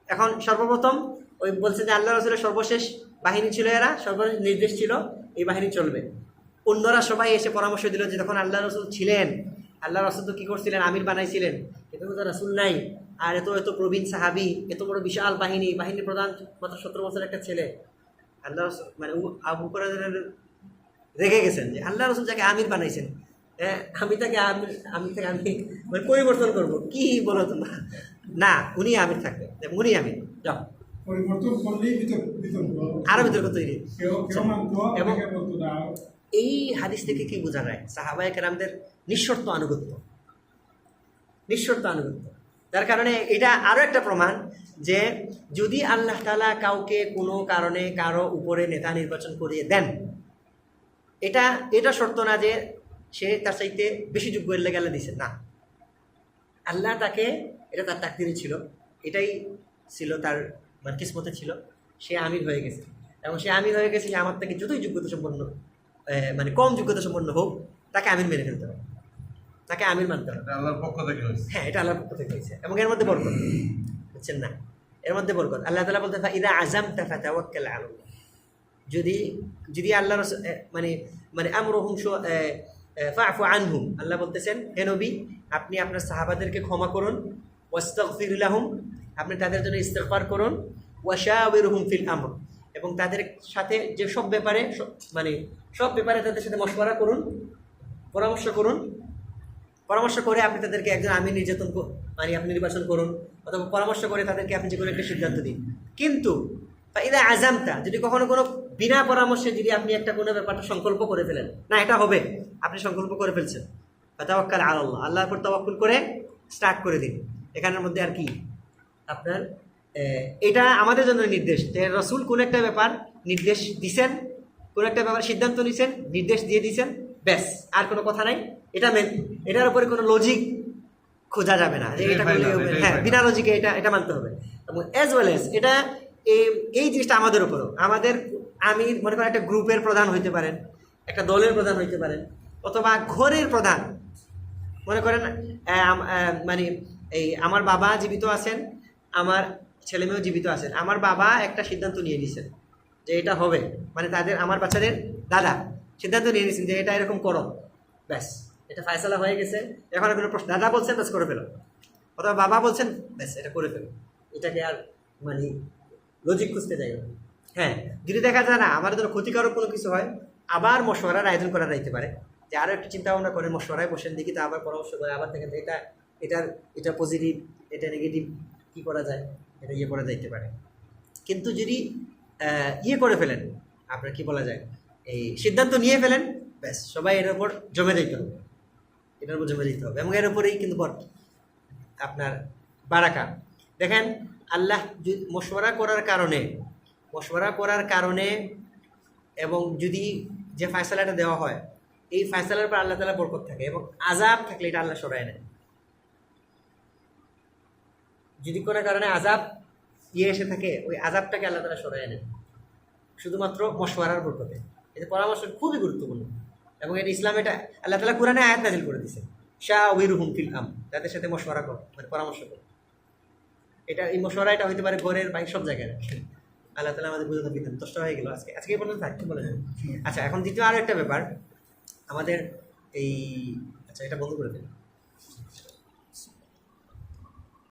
এখন সর্বপ্রথম ওই বলছেন যে আল্লাহ রাসূলের সর্বশেষ বাহিনী ছিল এরা, সর্বশেষ নির্দেশ ছিল এই বাহিনী চলবে। অন্যরা সবাই এসে পরামর্শ দিল যে তখন আল্লাহ রাসূল ছিলেন, আল্লাহ রাসূল তো কী করছিলেন, আমির বানাইছিলেন, কিন্তু তো রাসূল নাই, আর এত প্রবীণ সাহাবী, এত বড় বিশাল বাহিনীর প্রধান মাত্র 17 বছরের একটা ছেলে। আল্লাহ রাসূল মানে আবু বকর রেগে গেছেন যে আল্লাহ রাসূল যাকে আমির বানাইছেন, আমি মানে পরিবর্তন করবো, কি বলো তোমরা, না উনি আমির থাকবে, উনি আমির, যাও পরিবর্তন করলেই আরো বিতর্ক তৈরি। এবং এবং এই হাদিস থেকে কি বোঝা যায়, সাহাবায়ে কেরামদের নিঃশর্ত আনুগত্য। যার কারণে এটা আরো একটা প্রমাণ যে যদি আল্লাহ তাআলা কাউকে কোনো কারণে কারো উপরে নেতা নির্বাচন করিয়ে দেন, এটা শর্ত না যে সে তার চাইতে বেশি যোগ্য এর লেগে আল্লাহ দিচ্ছেন, না, আল্লাহ তাকে, এটা তার তাকদীরে ছিল, এটাই ছিল তার মানে কিসমতে ছিল, সে আমির হয়ে গেছে। এবং সে আমির হয়ে গেছে, সে আমার থেকে যতই যোগ্যতা সম্পন্ন মানে কম যোগ্যতা সম্পন্ন হোক, তাকে আমির মেনে ফেলতে হবে, তাকে আমির মানতে হবে। আল্লাহর পক্ষ থেকে হয়েছে। হ্যাঁ, এটা আল্লাহর পক্ষ থেকে হয়েছে। এবং এর মধ্যে বরকত, বুঝছেন না, এর মধ্যে বরকত। আল্লাহ তাআলা বলতে ইদা আযামতা ফাতাওয়াক্কাল আলাল্লাহ, যদি আল্লাহ মানে আমরুহুম ফা'ফু আনহুম, আল্লাহ বলতেছেন হে নবী আপনি আপনার সাহাবাদেরকে ক্ষমা করুন, ওয়াস্তাগফির লাহুম, আপনি তাদের জন্য ইস্তিগফার করুন, ওয়াশাওয়িরহুম ফিল আমর, এবং তাদের সাথে যে সব ব্যাপারে তাদের সাথে মশওয়ারা করুন, পরামর্শ করে আপনি তাদেরকে একজন আমির আপনি নির্বাচন করুন, অথবা পরামর্শ করে তাদেরকে আপনি যে কোনো একটা সিদ্ধান্ত দিন। কিন্তু ইদা আযামতা, যদি কখনো কোনো বিনা পরামর্শে যদি আপনি একটা কোনো ব্যাপারটা সংকল্প করে ফেলেন, না এটা হবে, আপনি সংকল্প করে ফেলছেন, ফাতাওয়াক্কাল আলা আল্লাহ, আল্লাহর উপর তাওয়াক্কুল করে স্টার্ট করে দিন। এখানের মধ্যে আর কি আপনার এটা আমাদের জন্য নির্দেশ যে রসুল কোন একটা ব্যাপার নির্দেশ দিছেন, কোন একটা ব্যাপার সিদ্ধান্ত নিছেন, নির্দেশ দিয়ে দিছেন, ব্যাস, আর কোনো কথা নাই। এটার উপরে কোনো লজিক খোঁজা যাবে না যে এটা করলে হবে, হ্যাঁ বিনা লজিকে এটা মানতে হবে। এবং অ্যাজ ওয়েল এজ এটা এই জিনিসটা আমাদের উপরও, আমি মনে করেন একটা গ্রুপের প্রধান হইতে পারেন, একটা দলের প্রধান হইতে পারেন, অথবা ঘরের প্রধান। মনে করেন মানে আমার বাবা জীবিত আছেন, আমার ছেলেমেয়েও জীবিত আছেন, আমার বাবা একটা সিদ্ধান্ত নিয়ে নিয়েছেন যে এটা হবে, মানে আমার বাচ্চাদের দাদা সিদ্ধান্ত নিয়ে নিয়েছেন যে এটা এরকম করো, ব্যাস এটা ফায়সালা হয়ে গেছে। এখন আর কোনো প্রশ্ন, দাদা বলছেন ব্যাস করে ফেলো, অথবা বাবা বলছেন ব্যাস এটা করে ফেলো, এটাকে আর মানে লজিক খুঁজতে যাই না। হ্যাঁ, যদি দেখা যায় না আমার জন্য ক্ষতিকারক কোনো কিছু হয়, আবার মশওয়ারার আয়োজন করা যাইতে পারে, যে আরও একটু চিন্তা ভাবনা করে মশওয়ারায় বসেন, দেখি তা আবার পরামর্শ করে, আবার দেখেন এটা পজিটিভ, এটা নেগেটিভ, কী করা যায়, এটা করা যাইতে পারে। কিন্তু যদি করে ফেলেন, আপনার কি বলা যায়, এই সিদ্ধান্ত নিয়ে ফেলেন, ব্যাস সবাই এর উপর জমে দিতে হবে, এটার উপর জমে দিতে হবে। এবং এর উপরেই কিন্তু আপনার বারাকা। দেখেন আল্লাহ মশওয়ারা করার কারণে এবং যদি যে ফায়সালাটা দেওয়া হয়, এই ফায়সালার পর আল্লাহ তাআলা বরকত থাকে, এবং আযাব থাকলে এটা আল্লাহ সরায় নেয়। যদি কোনো কারণে আযাব এসে থাকে, ওই আযাবটাকে আল্লাহ তাআলা সরায় নেয় শুধুমাত্র মশওয়ারার বরকতে। এটা পরামর্শ খুবই গুরুত্বপূর্ণ, এবং এটা ইসলাম, এটা আল্লাহ তাআলা কোরআনে আয়াত নাযিল করে দিয়েছে, শাওয়িরহুম ফিল আমর, তাদের সাথে মশওয়ারা করো, মানে পরামর্শ করো। এই মশওয়ারা এটা হইতে পারে ঘরের বাইরে সব জায়গায়। আল্লাহ তাআলা আমাদের বুঝাতে বিধান। 10টা হয়ে গেল আজকে এই পর্যন্ত থাকতে বলে। আচ্ছা, এখন দ্বিতীয় আরও একটা ব্যাপার আমাদের আচ্ছা এটা বন্ধ করে দেন।